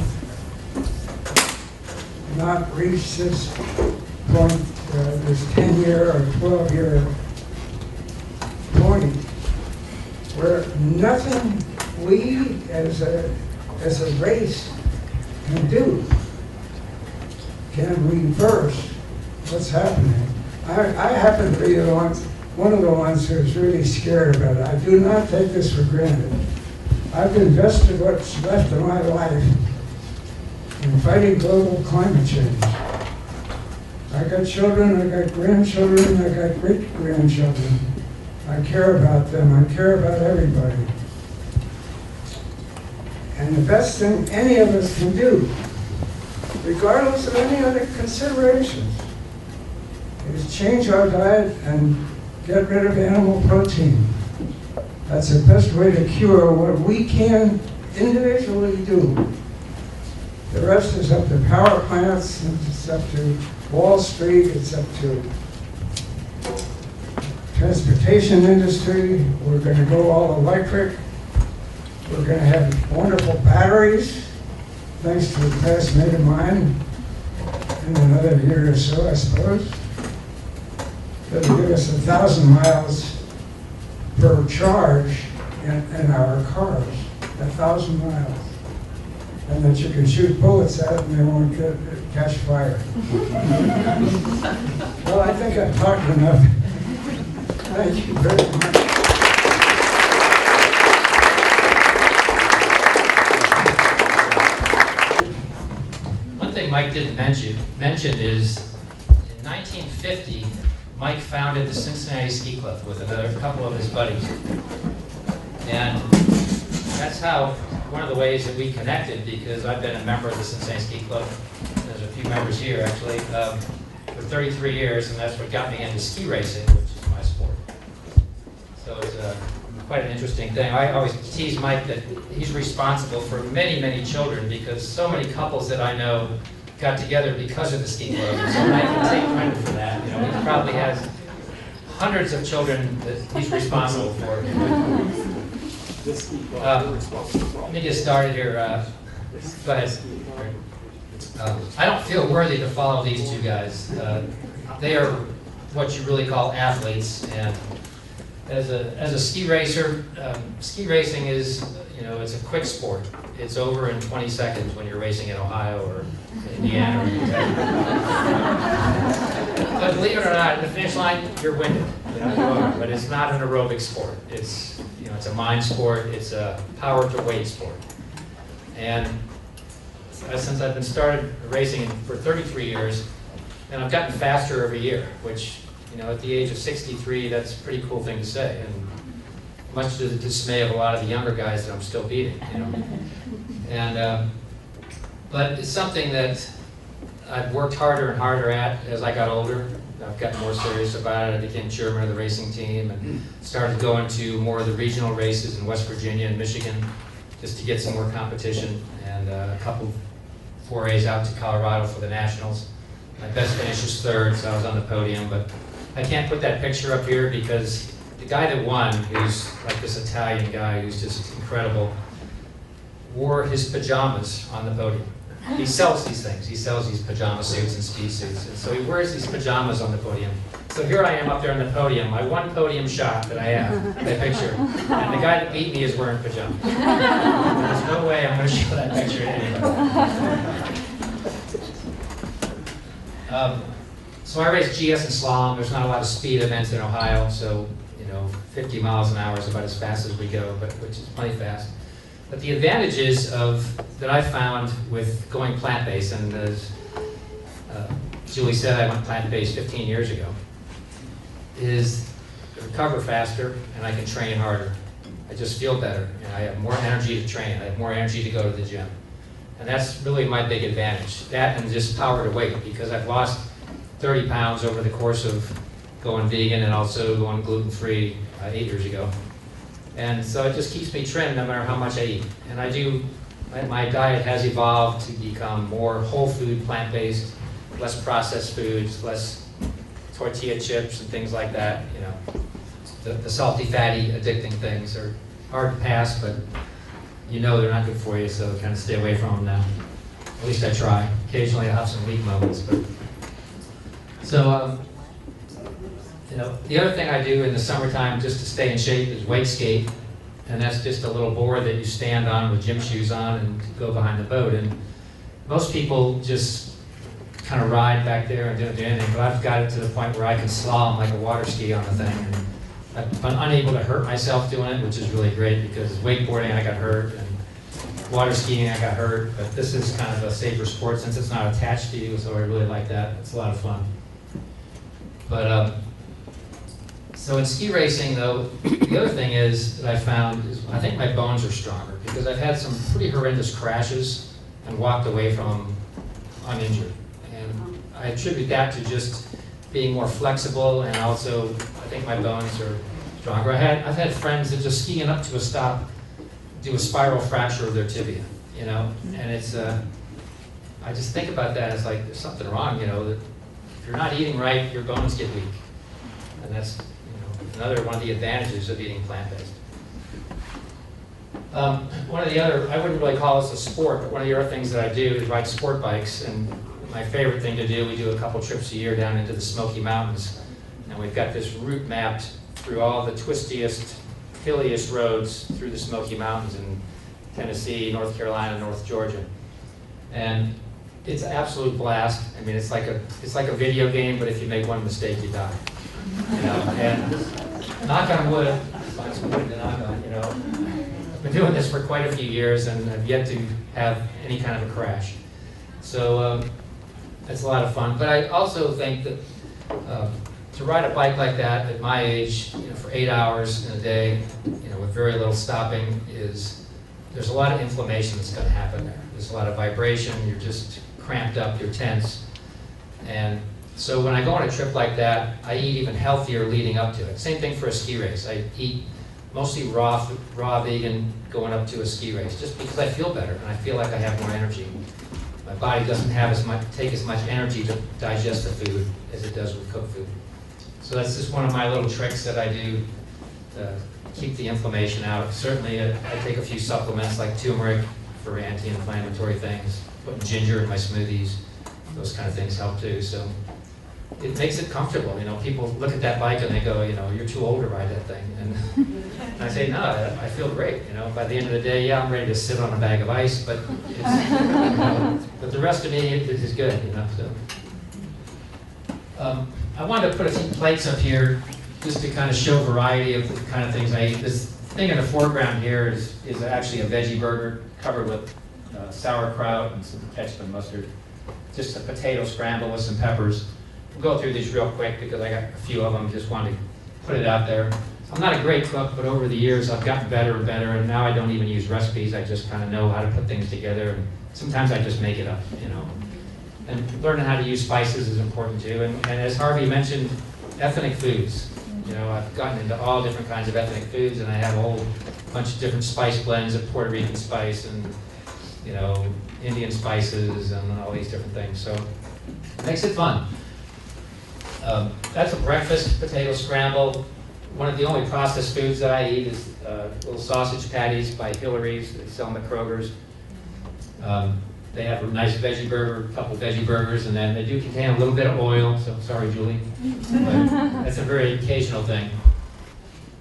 not reach this point, this 10-year or 12-year point, where nothing we as a race can do can reverse what's happening. I happen to be one of the ones who's really scared about it. I do not take this for granted. I've invested what's left of my life in fighting global climate change. I got children, I got grandchildren, I got great-grandchildren. I care about them, I care about everybody. And the best thing any of us can do, regardless of any other considerations, is change our diet and get rid of animal protein. That's the best way to cure what we can individually do. The rest is up to power plants, it's up to Wall Street, it's up to transportation industry. We're going to go all electric. We're going to have wonderful batteries, thanks to a classmate of mine, in another year or so, I suppose. That'll give us 1,000 miles per charge in our cars, 1,000 miles. And that you can shoot bullets at and they won't catch fire. Well, I think I've talked enough. Thank you very much. One thing Mike didn't mention is in 1950, Mike founded the Cincinnati Ski Club with another couple of his buddies. And that's how, one of the ways that we connected, because I've been a member of the Cincinnati Ski Club. There's a few members here actually, for 33 years, and that's what got me into ski racing, which is my sport. So it's quite an interesting thing. I always tease Mike that he's responsible for many, many children, because so many couples that I know got together because of the ski club. And so I can take credit for that. You know, he probably has hundreds of children that he's responsible for. Let me get started here. Go ahead. I don't feel worthy to follow these two guys. They are what you really call athletes, and as a ski racer, ski racing is, you know, it's a quick sport. It's over in 20 seconds when you're racing in Ohio or Indiana or Kentucky. But believe it or not, at the finish line, you're winded. You know, you are, but it's not an aerobic sport. It's, you know, it's a mind sport. It's a power to weight sport. And since I've been started racing for 33 years, and I've gotten faster every year, which, you know, at the age of 63, that's a pretty cool thing to say, and much to the dismay of a lot of the younger guys that I'm still beating, you know. And but it's something that I've worked harder and harder at as I got older. I've gotten more serious about it. I became chairman of the racing team and started going to more of the regional races in West Virginia and Michigan just to get some more competition, and a couple forays out to Colorado for the Nationals. My best finish was third, so I was on the podium, but I can't put that picture up here because the guy that won, who's like this Italian guy who's just incredible, wore his pajamas on the podium. He sells these things. He sells these pajama suits and ski suits, and so he wears these pajamas on the podium. So here I am up there on the podium, my one podium shot that I have, that picture, and the guy that beat me is wearing pajamas. There's no way I'm going to show that picture to anybody. So I race GS and slalom. There's not a lot of speed events in Ohio, so, you know, 50 miles an hour is about as fast as we go, but which is plenty fast. But the advantages that I found with going plant-based, and as Julie said, I went plant-based 15 years ago, is I recover faster and I can train harder. I just feel better, and I have more energy to train. I have more energy to go to the gym. And that's really my big advantage. That and just power to weight, because I've lost 30 pounds over the course of going vegan and also going gluten-free 8 years ago. And so it just keeps me trim no matter how much I eat. And my diet has evolved to become more whole food, plant-based, less processed foods, less tortilla chips and things like that. You know, the salty, fatty, addicting things are hard to pass, but you know they're not good for you, so kind of stay away from them now. At least I try. Occasionally I have some weak moments, but so you know, the other thing I do in the summertime just to stay in shape is wake skate, and that's just a little board that you stand on with gym shoes on and go behind the boat. And most people just kind of ride back there and don't do anything, but I've got it to the point where I can slalom like a water ski on the thing. And I've been unable to hurt myself doing it, which is really great, because wakeboarding I got hurt and water skiing I got hurt, but this is kind of a safer sport since it's not attached to you, so I really like that. It's a lot of fun. But so in ski racing, though, the other thing is that I found is I think my bones are stronger, because I've had some pretty horrendous crashes and walked away from them uninjured. And I attribute that to just being more flexible, and also I think my bones are stronger. I've had friends that just skiing up to a stop do a spiral fracture of their tibia, you know, and it's I just think about that as like there's something wrong, you know, that if you're not eating right, your bones get weak, and that's, you know, another one of the advantages of eating plant-based. One of the other, I wouldn't really call this a sport, but one of the other things that I do is ride sport bikes. And my favorite thing to do, we do a couple trips a year down into the Smoky Mountains. And we've got this route mapped through all the twistiest, hilliest roads through the Smoky Mountains in Tennessee, North Carolina, North Georgia. And it's an absolute blast. I mean, it's like a video game, but if you make one mistake, you die. You know, and knock on wood, find some wood to knock on, you know. I've been doing this for quite a few years and I've yet to have any kind of a crash. So it's a lot of fun. But I also think that to ride a bike like that at my age, you know, for 8 hours in a day, you know, with very little stopping, there's a lot of inflammation that's going to happen there. There's a lot of vibration. You're just cramped up. You're tense. And so when I go on a trip like that, I eat even healthier leading up to it. Same thing for a ski race. I eat mostly raw vegan going up to a ski race, just because I feel better and I feel like I have more energy. My body doesn't take as much energy to digest the food as it does with cooked food. So that's just one of my little tricks that I do to keep the inflammation out. Certainly, I take a few supplements like turmeric for anti-inflammatory things, putting ginger in my smoothies. Those kind of things help too. So it makes it comfortable. You know, people look at that bike and they go, you know, you're too old to ride that thing. And I say, no, I feel great. You know, by the end of the day, yeah, I'm ready to sit on a bag of ice, but it's, you know, but the rest of me is good. You know, so. I wanted to put a few plates up here just to kind of show variety of the kind of things I eat. This thing in the foreground here is actually a veggie burger covered with sauerkraut and some ketchup and mustard. Just a potato scramble with some peppers. We'll go through these real quick because I got a few of them. Just wanted to put it out there. I'm not a great cook, but over the years I've gotten better and better, and now I don't even use recipes. I just kind of know how to put things together, and sometimes I just make it up, you know. And learning how to use spices is important too. And as Harvey mentioned, ethnic foods. You know, I've gotten into all different kinds of ethnic foods, and I have a whole bunch of different spice blends of Puerto Rican spice and, you know, Indian spices and all these different things. So it makes it fun. That's a breakfast potato scramble. One of the only processed foods that I eat is little sausage patties by Hillary's. They sell them at Kroger's. They have a nice veggie burger, a couple veggie burgers, and then they do contain a little bit of oil, so sorry, Julie. But that's a very occasional thing.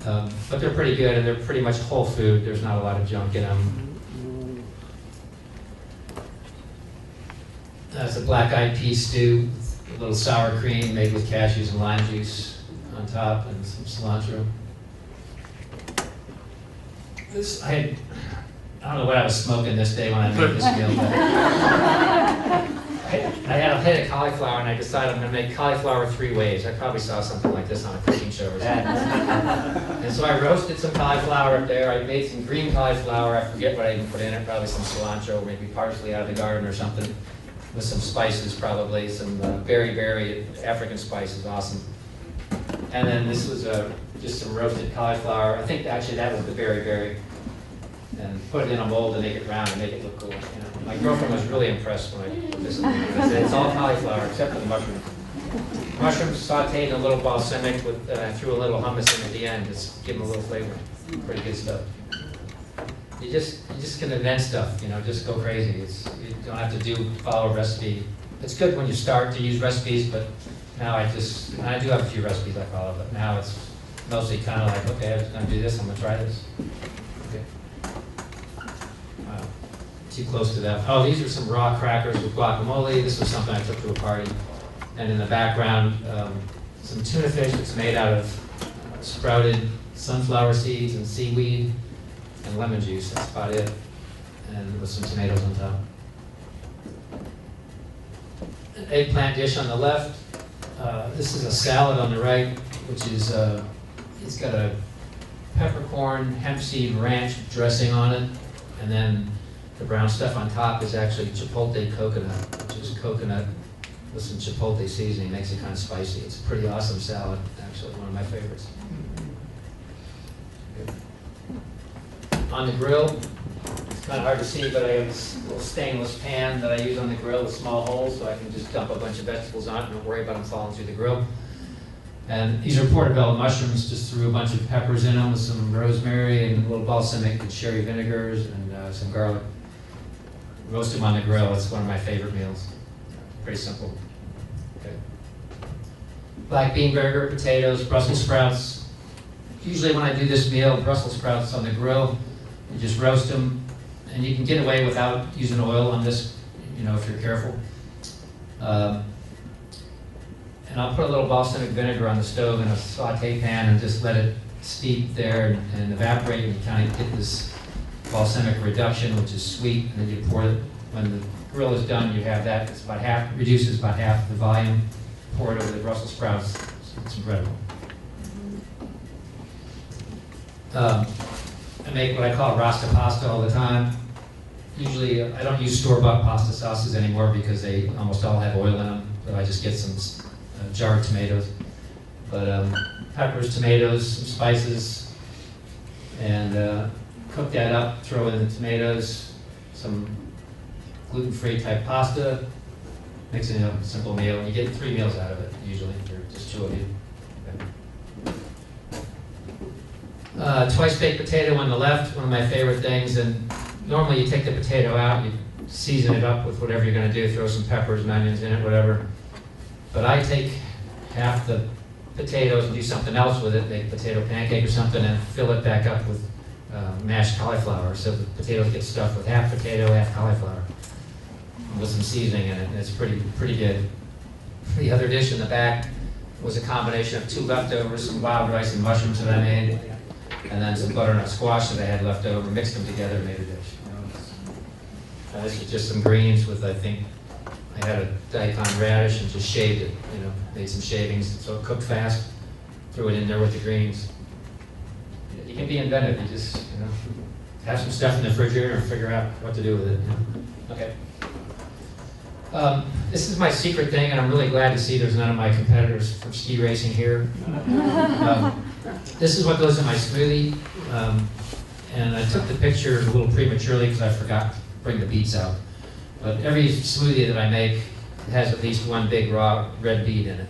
But they're pretty good, and they're pretty much whole food. There's not a lot of junk in them. That's a black-eyed pea stew, a little sour cream made with cashews and lime juice on top, and some cilantro. This, I don't know what I was smoking this day when I made this meal, but I had a head of cauliflower and I decided I'm going to make cauliflower 3 ways. I probably saw something like this on a cooking show or something. And so I roasted some cauliflower up there. I made some green cauliflower. I forget what I even put in it. Probably some cilantro, maybe parsley out of the garden or something, with some spices probably, some berry African spices, awesome. And then this was just some roasted cauliflower. I think actually that was the berry. And put it in a mold to make it round and make it look cool. You know, my girlfriend was really impressed when I put this in. I said, it's all cauliflower except for the mushrooms. Mushrooms sauteed in a little balsamic with, I threw a little hummus in at the end, just give them a little flavor. Pretty good stuff. You just can invent stuff, you know, just go crazy. You don't have to follow a recipe. It's good when you start to use recipes, but now I do have a few recipes I follow, but now it's mostly kind of like, okay, I'm just gonna do this, I'm gonna try this. Okay. Too close to that. Oh, these are some raw crackers with guacamole. This was something I took to a party. And in the background, some tuna fish that's made out of sprouted sunflower seeds and seaweed and lemon juice. That's about it. And with some tomatoes on top. An eggplant dish on the left. This is a salad on the right, which is, it's got a peppercorn, hemp seed ranch dressing on it. And then the brown stuff on top is actually chipotle coconut, which is coconut with some chipotle seasoning. Makes it kind of spicy. It's a pretty awesome salad, actually, one of my favorites. Good. On the grill, it's kind of hard to see, but I have this little stainless pan that I use on the grill with small holes, so I can just dump a bunch of vegetables on it and don't worry about them falling through the grill. And these are portobello mushrooms, just threw a bunch of peppers in them with some rosemary and a little balsamic and sherry vinegars and some garlic. Roast them on the grill. It's one of my favorite meals. Pretty simple. Okay. Black bean burger, potatoes, Brussels sprouts. Usually when I do this meal, Brussels sprouts on the grill, you just roast them, and you can get away without using oil on this, if you're careful. And I'll put a little balsamic vinegar on the stove in a saute pan and just let it steep there and evaporate, and you kind of get this balsamic reduction, which is sweet, and then you pour it. When the grill is done, you have that. It's about half, reduces about half the volume. Pour it over the Brussels sprouts. It's incredible. I make what I call rasta pasta all the time. Usually, I don't use store-bought pasta sauces anymore because they almost all have oil in them. So I just get some jarred tomatoes. But peppers, tomatoes, some spices, and cook that up. Throw in the tomatoes, some gluten-free type pasta. Mix it in a simple meal. You get 3 meals out of it usually. If just 2 of you. Twice baked potato on the left, one of my favorite things. And normally you take the potato out, you season it up with whatever you're going to do, throw some peppers and onions in it, whatever. But I take half the potatoes and do something else with it, make a potato pancake or something, and fill it back up with mashed cauliflower. So the potatoes get stuffed with half potato, half cauliflower, with some seasoning in it, and it's pretty good. The other dish in the back was a combination of 2 leftovers, some wild rice and mushrooms that I made, and then some butternut squash that I had left over, mixed them together and made a dish. This is just some greens with, I think, I had a daikon radish and just shaved it, made some shavings, so it cooked fast, threw it in there with the greens. You can be inventive, you just, have some stuff in the refrigerator and figure out what to do with it. Okay. This is my secret thing, and I'm really glad to see there's none of my competitors from ski racing here. This is what goes in my smoothie, and I took the picture a little prematurely because I forgot to bring the beets out. But every smoothie that I make has at least one big raw red beet in it.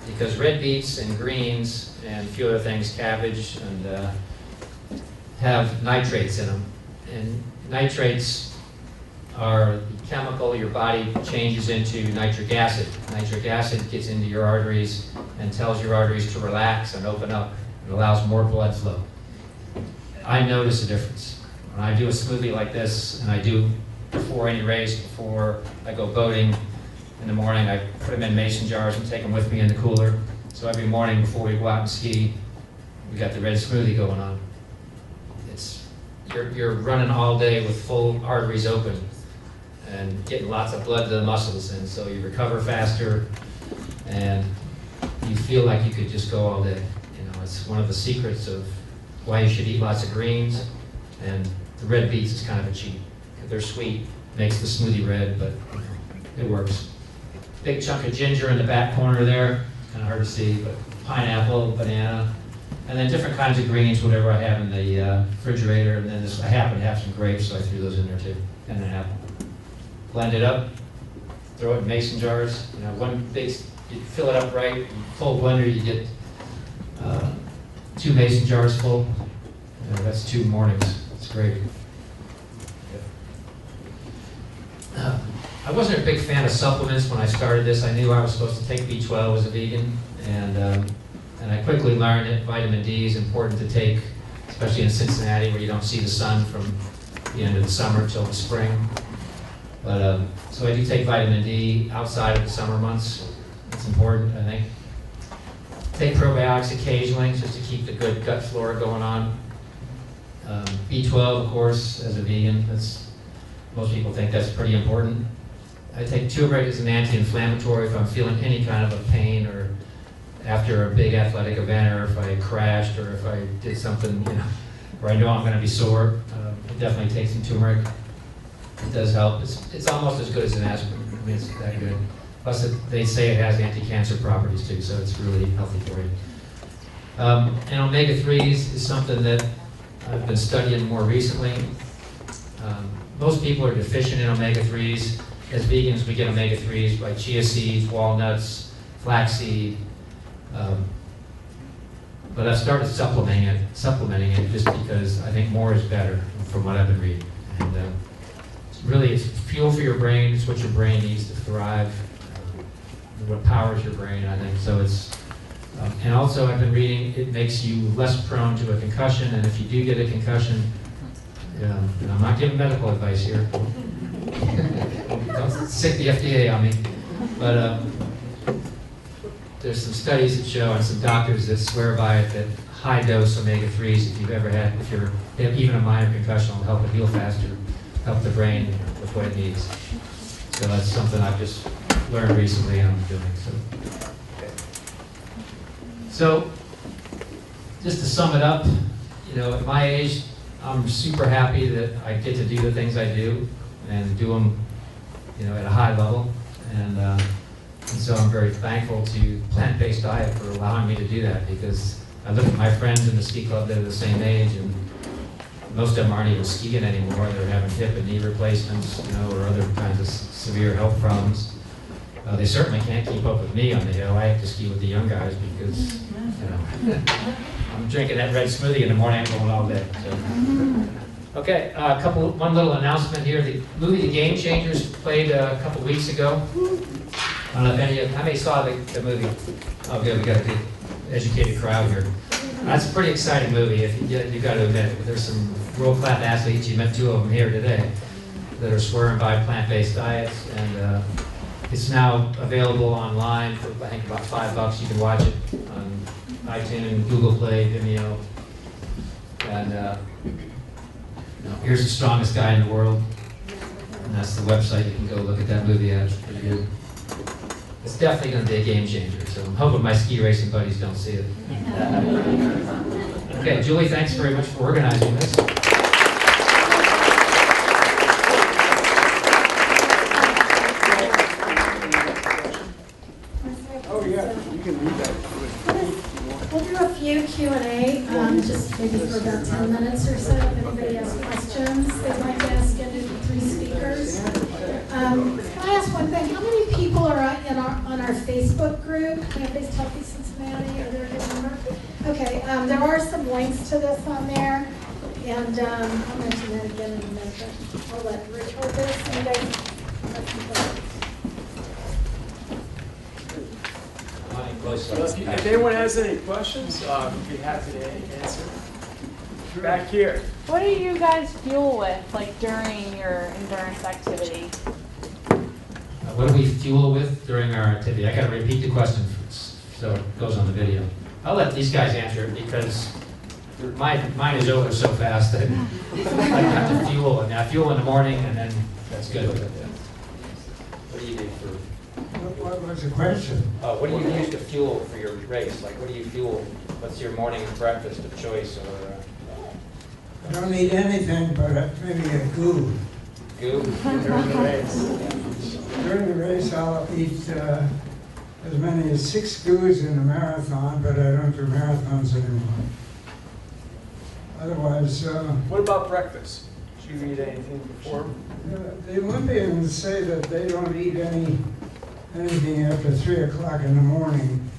Because red beets and greens and a few other things, cabbage, and have nitrates in them. And nitrates are the chemical your body changes into nitric acid. Nitric acid gets into your arteries and tells your arteries to relax and open up. It allows more blood flow. I notice a difference. When I do a smoothie like this, and I do before any race, before I go boating in the morning, I put them in mason jars and take them with me in the cooler. So every morning before we go out and ski, we got the red smoothie going on. You're running all day with full arteries open and getting lots of blood to the muscles, and so you recover faster and you feel like you could just go all day. It's one of the secrets of why you should eat lots of greens, and the red beets is kind of a cheat. They're sweet, makes the smoothie red, but it works. Big chunk of ginger in the back corner there, kind of hard to see, but pineapple, banana, and then different kinds of greens, whatever I have in the refrigerator, and then I happen to have some grapes, so I threw those in there too, and an apple. Blend it up, throw it in mason jars. One big, you fill it up right, full blender, you get 2 mason jars full. That's 2 mornings. It's great. I wasn't a big fan of supplements when I started this. I knew I was supposed to take B12 as a vegan, and I quickly learned that vitamin D is important to take, especially in Cincinnati where you don't see the sun from the end of the summer till the spring. But so I do take vitamin D outside of the summer months. It's important, I think. Take probiotics occasionally just to keep the good gut flora going on. B12, of course, as a vegan, most people think that's pretty important. I take turmeric as an anti-inflammatory if I'm feeling any kind of a pain, or after a big athletic event, or if I crashed, or if I did something, where I know I'm going to be sore. I definitely take some turmeric. It does help. It's almost as good as an aspirin. I mean, it's that good. Plus, they say it has anti-cancer properties too, so it's really healthy for you. And omega-3s is something that I've been studying more recently. Most people are deficient in omega-3s. As vegans, we get omega-3s by chia seeds, walnuts, flaxseed, But I've started supplementing it just because I think more is better from what I've been reading. And really, it's fuel for your brain. It's what your brain needs to thrive. What powers your brain, I think. So it's, and also I've been reading, it makes you less prone to a concussion. And if you do get a concussion, and I'm not giving medical advice here. Don't sick the FDA on me. But there's some studies that show, and some doctors that swear by it, that high dose omega-3s, if you're even a minor concussion, will help it heal faster, help the brain with what it needs. So that's something I've just learned recently and I'm doing. So just to sum it up, at my age, I'm super happy that I get to do the things I do and do them, at a high level. And so I'm very thankful to plant-based diet for allowing me to do that, because I look at my friends in the ski club that are the same age, and most of them aren't even skiing anymore. They're having hip and knee replacements, or other kinds of severe health problems. They certainly can't keep up with me on the hill. I have to ski with the young guys because, I'm drinking that red smoothie in the morning. I'm going all day. So. Okay, one little announcement here. The movie The Game Changers played a couple weeks ago. I don't know if how many saw the movie? Oh, good, we got a good educated crowd here. That's a pretty exciting movie. If you got to admit, there's some world-class athletes. You met two of them here today that are swearing by plant-based diets, and it's now available online for I think about $5. You can watch it on iTunes, Google Play, Vimeo, and here's the strongest guy in the world, and that's the website. You can go look at that movie at. It's pretty good. It's definitely going to be a game changer, so I'm hoping my ski racing buddies don't see it. Okay, Julie, thanks very much for organizing this. Oh, yeah, you can read that. We'll do a few Q&A, just maybe for about 10 minutes or so. If anybody has questions they'd like to ask any of the three speakers. Can I ask one thing? How many people are on our Facebook group, Plant-Based Healthy Cincinnati? Are there a good number? Okay, there are some links to this on there, and I'll mention that again in a minute, but I'll let Rich hold this. And you guys have some questions. If anyone has any questions, we'd be happy to answer. Back here. What do you guys fuel with, like during your endurance activity? What do we fuel with during our activity? I got to repeat the question so it goes on the video. I'll let these guys answer it because mine is over so fast that I have to fuel. And I fuel in the morning, and then that's good. What do you do for? What was the question? What do you use to fuel for your race? Like, what do you fuel? What's your morning breakfast of choice? Or I don't eat anything but maybe a goo. goo? During the race. During the race, I'll eat as many as 6 goos in a marathon, but I don't do marathons anymore. Otherwise, What about breakfast? Do you eat anything before? the Olympians say that they don't eat anything after 3 o'clock in the morning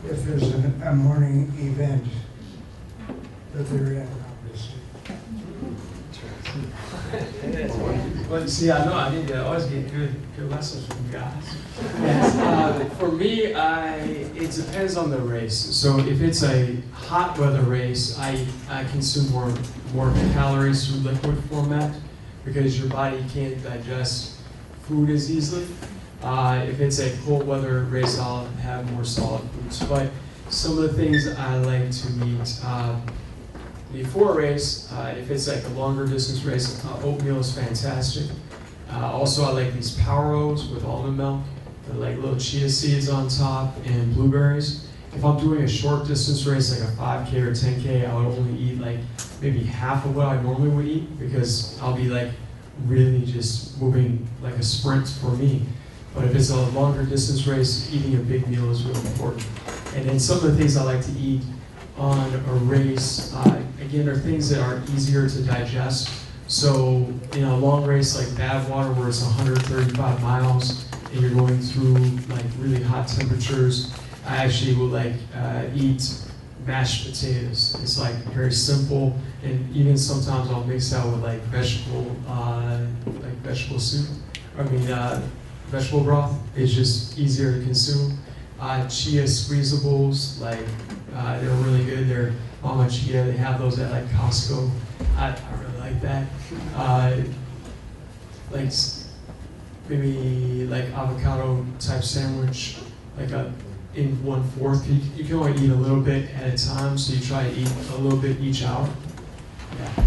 if there's a morning event that they're in, obviously. Well, see, I know I need to always get good lessons from you guys. Yes, for me, it depends on the race. So if it's a hot weather race, I consume more calories through liquid format because your body can't digest food as easily. If it's a cold weather race, I'll have more solid foods. But some of the things I like to eat before a race, if it's like a longer distance race, oatmeal is fantastic. Also, I like these power oats with almond milk. They're like little chia seeds on top and blueberries. If I'm doing a short distance race, like a 5K or 10K, I would only eat like maybe half of what I normally would eat because I'll be like really just moving like a sprint for me. But if it's a longer distance race, eating a big meal is really important. And then some of the things I like to eat on a race, again, are things that are easier to digest. So in a long race like Badwater, where it's 135 miles and you're going through like really hot temperatures, I actually will like eat mashed potatoes. It's like very simple, and even sometimes I'll mix that with like vegetable soup. Vegetable broth. It's just easier to consume. Chia squeezables, like they're really good. They're Mama Chia. They have those at like Costco. I really like that. Like maybe like avocado type sandwich, like in 1/4. You can only eat a little bit at a time, so you try to eat a little bit each hour. Yeah.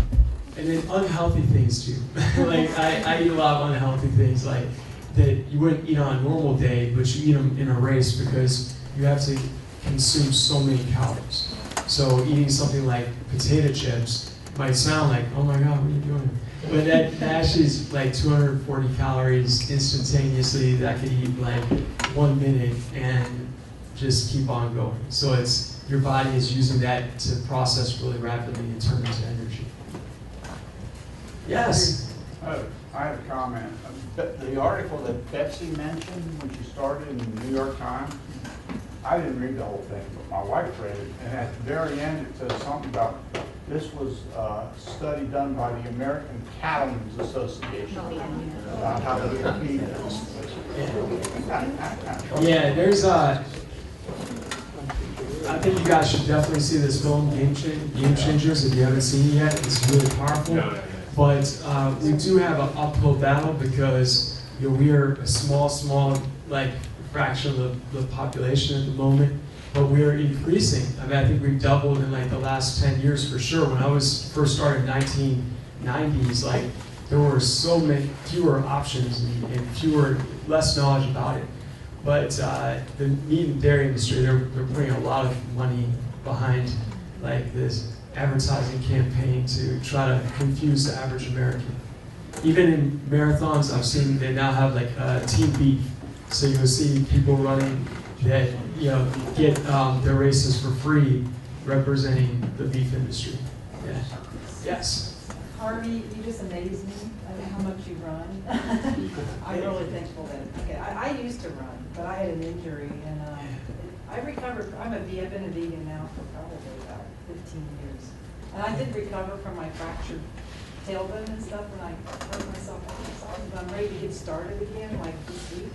And then unhealthy things too. Like I eat a lot of unhealthy things, like that you wouldn't eat on a normal day, but you eat them in a race because you have to consume so many calories. So eating something like potato chips might sound like, oh my God, what are you doing? But that actually is like 240 calories instantaneously that I could eat like 1 minute and just keep on going. So it's your body is using that to process really rapidly and turn into energy. Yes. I have a comment. The article that Betsy mentioned when she started in the New York Times, I didn't read the whole thing, but my wife read it, and at the very end it says something about this was a study done by the American Cattlemen's Association about how to feed them. Yeah, there's I think you guys should definitely see this film, Game Changers, if you haven't seen it yet. It's really powerful. But we do have an uphill battle because we are a small, like fraction of the population at the moment, but we are increasing. I mean, I think we've doubled in like the last 10 years for sure. When I was first started in 1990s, like there were so many fewer options and less knowledge about it. But the meat and dairy industry, they're putting a lot of money behind like this advertising campaign to try to confuse the average American. Even in marathons, I've seen they now have like team beef. So you'll see people running that get their races for free, representing the beef industry. Yeah. Yes. Harvey, you just amaze me how much you run. I'm really thankful that. Okay, I used to run, but I had an injury, and I recovered. I've been a vegan now for probably about 15 years, and I did recover from my fractured tailbone and stuff when I hurt myself on. So I'm ready to get started again, like this week.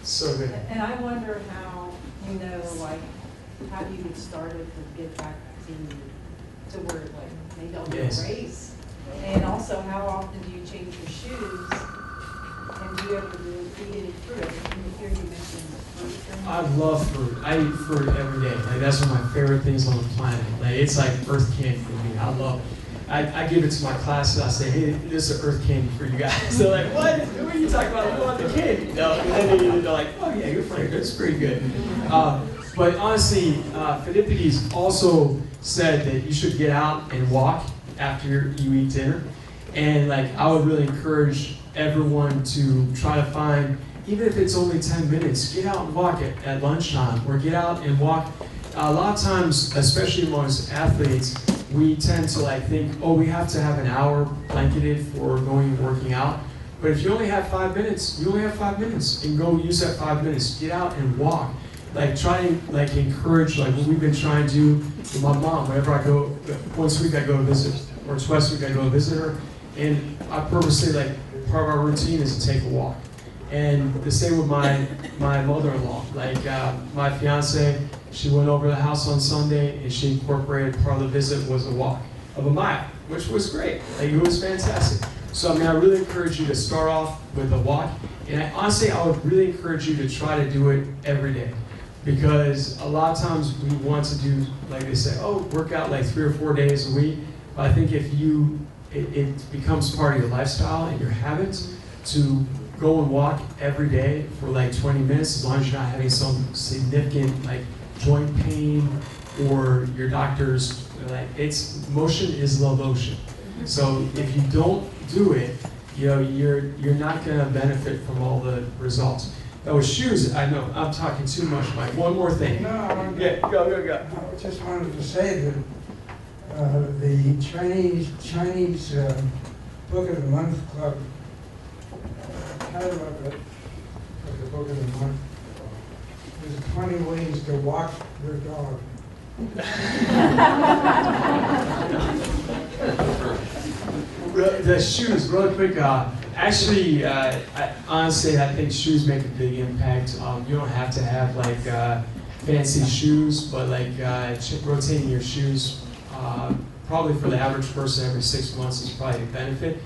So good. And I wonder how how do you get started to get back to where maybe I'll do a race. And also, how often do you change your shoes? And do you ever eat any fruit? I hear you mentioned fruit. I love fruit. I eat fruit every day. Like that's one of my favorite things on the planet. Like it's like earth candy for me. I love it. I give it to my classes. I say, hey, this is earth candy for you guys. They're like, what? What are you talking about? I want the candy. No, and then they're like, oh yeah, you're pretty good. It's pretty good. But honestly, Philippides also said that you should get out and walk after you eat dinner. And like I would really encourage everyone to try to find, even if it's only 10 minutes, get out and walk at lunchtime, or get out and walk. A lot of times, especially amongst athletes, we tend to think, oh, we have to have an hour blanketed for going and working out. But if you only have 5 minutes, you only have 5 minutes, and go use that 5 minutes. Get out and walk. Try and encourage what we've been trying to do with my mom. Whenever I go, once a week I go visit, or twice a week I go visit her, and I purposely part of our routine is to take a walk. And the same with my mother-in-law. My fiance, she went over to the house on Sunday, and she incorporated part of the visit was a walk of a mile, which was great. It was fantastic. So I really encourage you to start off with a walk, and honestly, I would really encourage you to try to do it every day, because a lot of times we want to do, like they say, oh, work out 3 or 4 days a week. But I think if it becomes part of your lifestyle and your habits to go and walk every day for 20 minutes, as long as you're not having some significant joint pain or your doctor's motion is the lotion. So if you don't do it, you're not going to benefit from all the results. Now with shoes, I know I'm talking too much, Mike. One more thing. No, Yeah, go. I just wanted to say that the Chinese Book of the Month Club title of it, of the Book of the Month, there's plenty of ways to walk your dog. The shoes, really quick. Actually, honestly, I think shoes make a big impact. You don't have to have like fancy shoes, but like rotating your shoes, probably for the average person every 6 months is probably a benefit.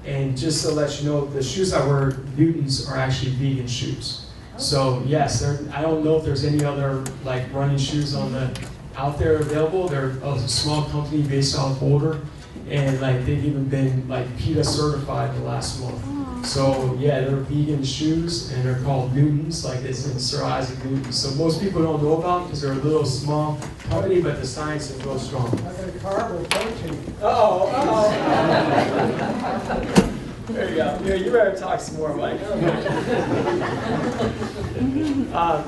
And just to let you know, the shoes I wear, Newtons, are actually vegan shoes. So yes, I don't know if there's any other like running shoes out there available. They're a small company based out of Boulder, and like they've even been like PETA certified the last month. So yeah, they're vegan shoes, and they're called Newtons, like it's in Sir Isaac Newton. So most people don't know about them because they're a little small company, but the science is real strong. I got carb or protein. There you go. Yeah, you better talk some more, Mike.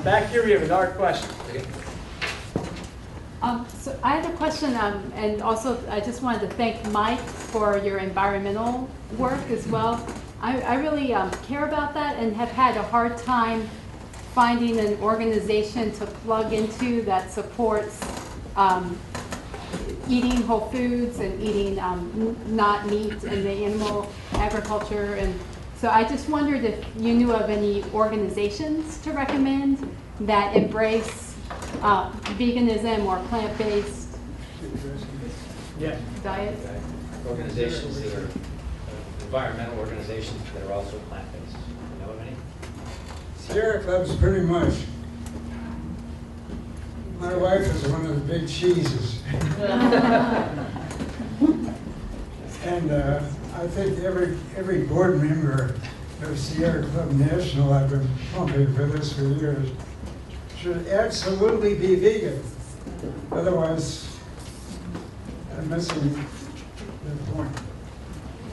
Back here we have another question. So I had a question, and also I just wanted to thank Mike for your environmental work as well. I really care about that and have had a hard time finding an organization to plug into that supports eating whole foods and eating not meat and the animal agriculture. And so I just wondered if you knew of any organizations to recommend that embrace veganism or plant-based diet. Organizations that are environmental organizations that are also plant-based. You know of any? Sierra Club's pretty much. My wife is one of the big cheeses. And I think every board member of Sierra Club National, I've been pumping for this for years, should absolutely be vegan. Otherwise, I'm missing the point.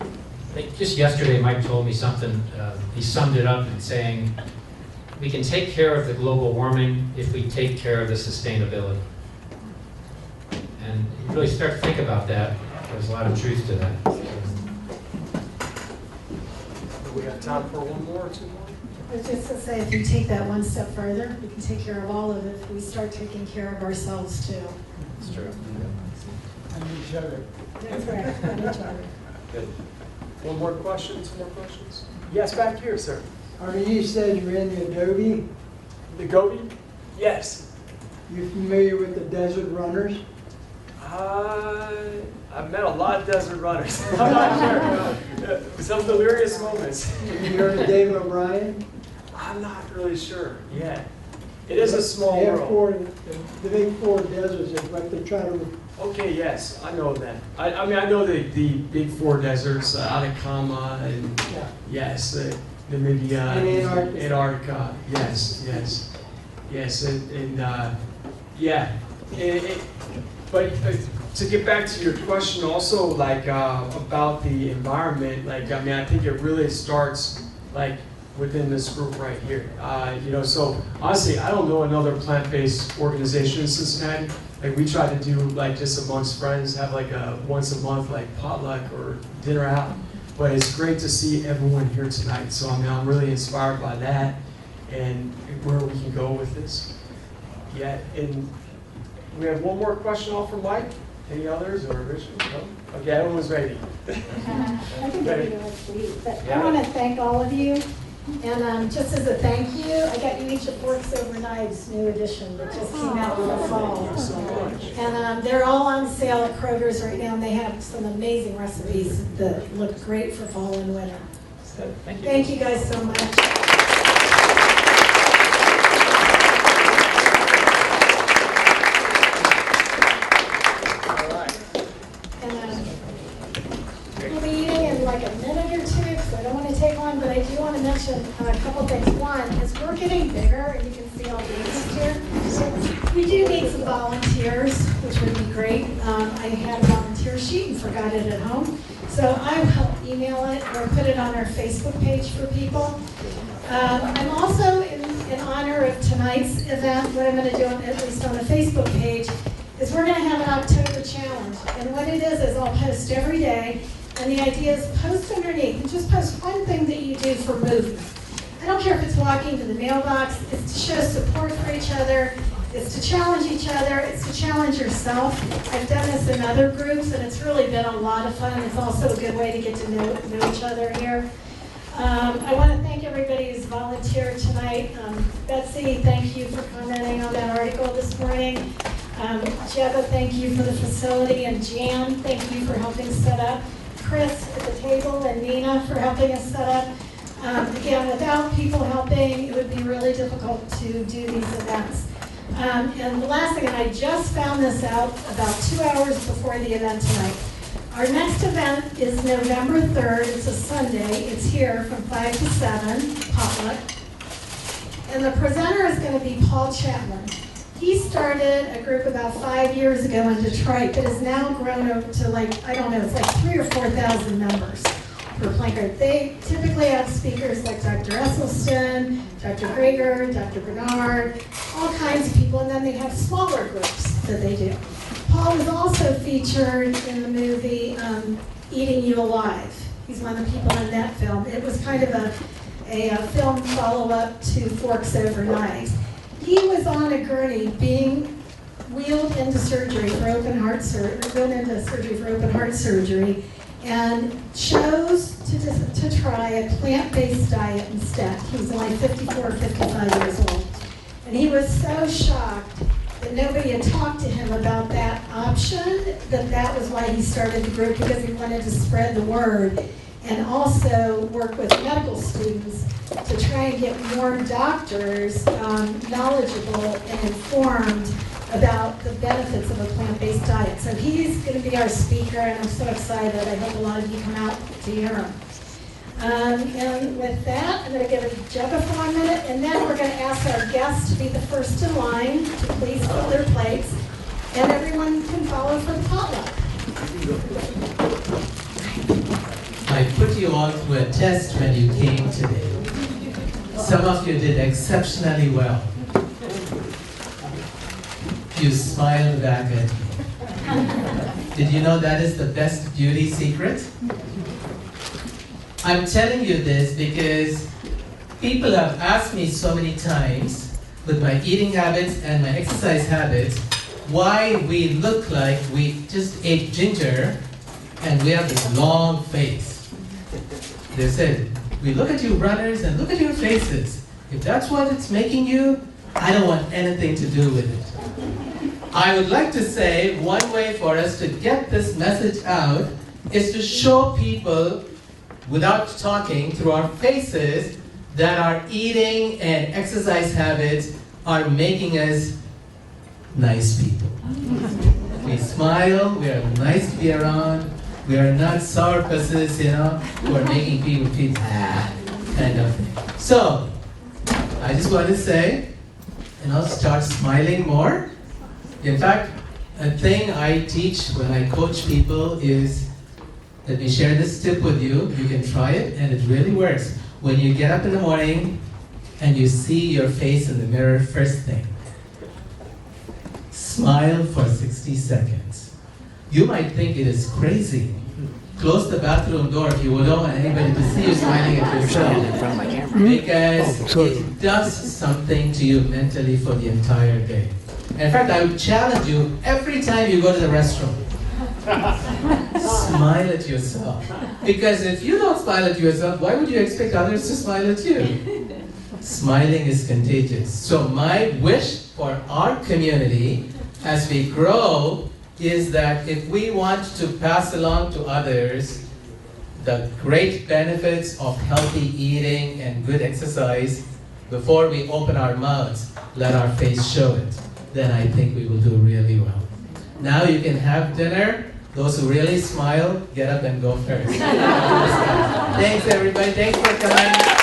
I think just yesterday, Mike told me something. He summed it up in saying, we can take care of the global warming if we take care of the sustainability. And you really start to think about that. There's a lot of truth to that. Do we have time for one more or two more? I was just to say, if you take that one step further, we can take care of all of it if we start taking care of ourselves too. It's true. And each other. That's right, and each other. Good. One more question, two more questions? Yes, back here, sir. Harvey, you said you're in the Adobe. The Gobi? Yes. You familiar with the Desert Runners? I've met a lot of desert runners. I'm not sure. Some delirious moments. You heard of Dave O'Brien? I'm not really sure. Yeah. It is a small They have world. the big four deserts is what they try to. Okay, yes, I know that. I mean, I know the big four deserts, Atacama, and Yeah. yes, Namibia, And Antarctica. Antarctica. Yes, and yeah. But to get back to your question, also like about the environment, like I mean, I think it really starts like within this group right here. So honestly, I don't know another plant-based organization in Cincinnati. Like we try to do like just amongst friends, have like a once a month like potluck or dinner out. But it's great to see everyone here tonight. So I mean, I'm really inspired by that and where we can go with this. Yeah, and we have one more question all from Mike. Any others or Richard? No? Okay, everyone's ready. I think everyone was sweet, but I want to thank all of you. And just as a thank you, I got you each a Forks Over Knives new edition that just came out in the fall. And they're all on sale at Kroger's right now, and they have some amazing recipes that look great for fall and winter. So, thank you guys so much. We'll be eating in like a minute or two, so I don't want to take long, but I do want to mention a couple things. One is we're getting bigger, and you can see all the faces here. We do need some volunteers, which would be great. I had a volunteer sheet and forgot it at home, so I will email it or put it on our Facebook page for people. I'm also, in honor of tonight's event, what I'm going to do, at least on the Facebook page, is we're going to have an October challenge. And what it is I'll post every day. And the idea is post underneath and just post one thing that you do for movement. I don't care if it's walking to the mailbox, it's to show support for each other, it's to challenge each other, it's to challenge yourself. I've done this in other groups, and it's really been a lot of fun. It's also a good way to get to know each other here. I want to thank everybody who's volunteered tonight. Betsy, thank you for commenting on that article this morning. Jeba, thank you for the facility, and Jan, thank you for helping set up. Chris at the table, and Nina for helping us set up. Again, without people helping, it would be really difficult to do these events. And the last thing, and I just found this out about 2 hours before the event tonight. Our next event is November 3rd. It's a Sunday. It's here from 5 to 7, potluck. And the presenter is going to be Paul Chapman. He started a group about 5 years ago in Detroit that has now grown up to it's like 3,000 or 4,000 members per planker. They typically have speakers like Dr. Esselstyn, Dr. Greger, Dr. Bernard, all kinds of people, and then they have smaller groups that they do. Paul was also featured in the movie Eating You Alive. He's one of the people in that film. It was kind of a film follow-up to Forks Over Knives. He was on a gurney being wheeled into surgery for open heart surgery, and chose to try a plant-based diet instead. He was only 54 or 55 years old. And he was so shocked that nobody had talked to him about that option, that was why he started the group, because he wanted to spread the word and also work with medical students to try and get more doctors knowledgeable and informed about the benefits of a plant-based diet. So he's going to be our speaker, and I'm so excited. I hope a lot of you come out to hear him. And with that, I'm going to give it to Jeba for 1 minute, and then we're going to ask our guests to be the first in line to please fill their plates, and everyone can follow for the potluck. I put you all through a test when you came today. Some of you did exceptionally well. You smiled back at me. Did you know that is the best beauty secret? I'm telling you this because people have asked me so many times with my eating habits and my exercise habits why we look like we just ate ginger and we have this long face. They said, we look at you runners and look at your faces. If that's what it's making you, I don't want anything to do with it. I would like to say one way for us to get this message out is to show people without talking through our faces that our eating and exercise habits are making us nice people. We smile, we are nice to be around, we are not sourpusses, who are making people feel kind of thing. So, I just want to say, start smiling more. In fact, a thing I teach when I coach people is, let me share this tip with you. You can try it, and it really works. When you get up in the morning and you see your face in the mirror first thing, smile for 60 seconds. You might think it is crazy. Close the bathroom door if you don't want anybody to see you smiling at yourself. Because it does something to you mentally for the entire day. In fact, I would challenge you, every time you go to the restroom, smile at yourself. Because if you don't smile at yourself, why would you expect others to smile at you? Smiling is contagious. So my wish for our community as we grow is that if we want to pass along to others the great benefits of healthy eating and good exercise, before we open our mouths, let our face show it. Then I think we will do really well. Now you can have dinner. Those who really smile, get up and go first. Thanks everybody, thanks for coming.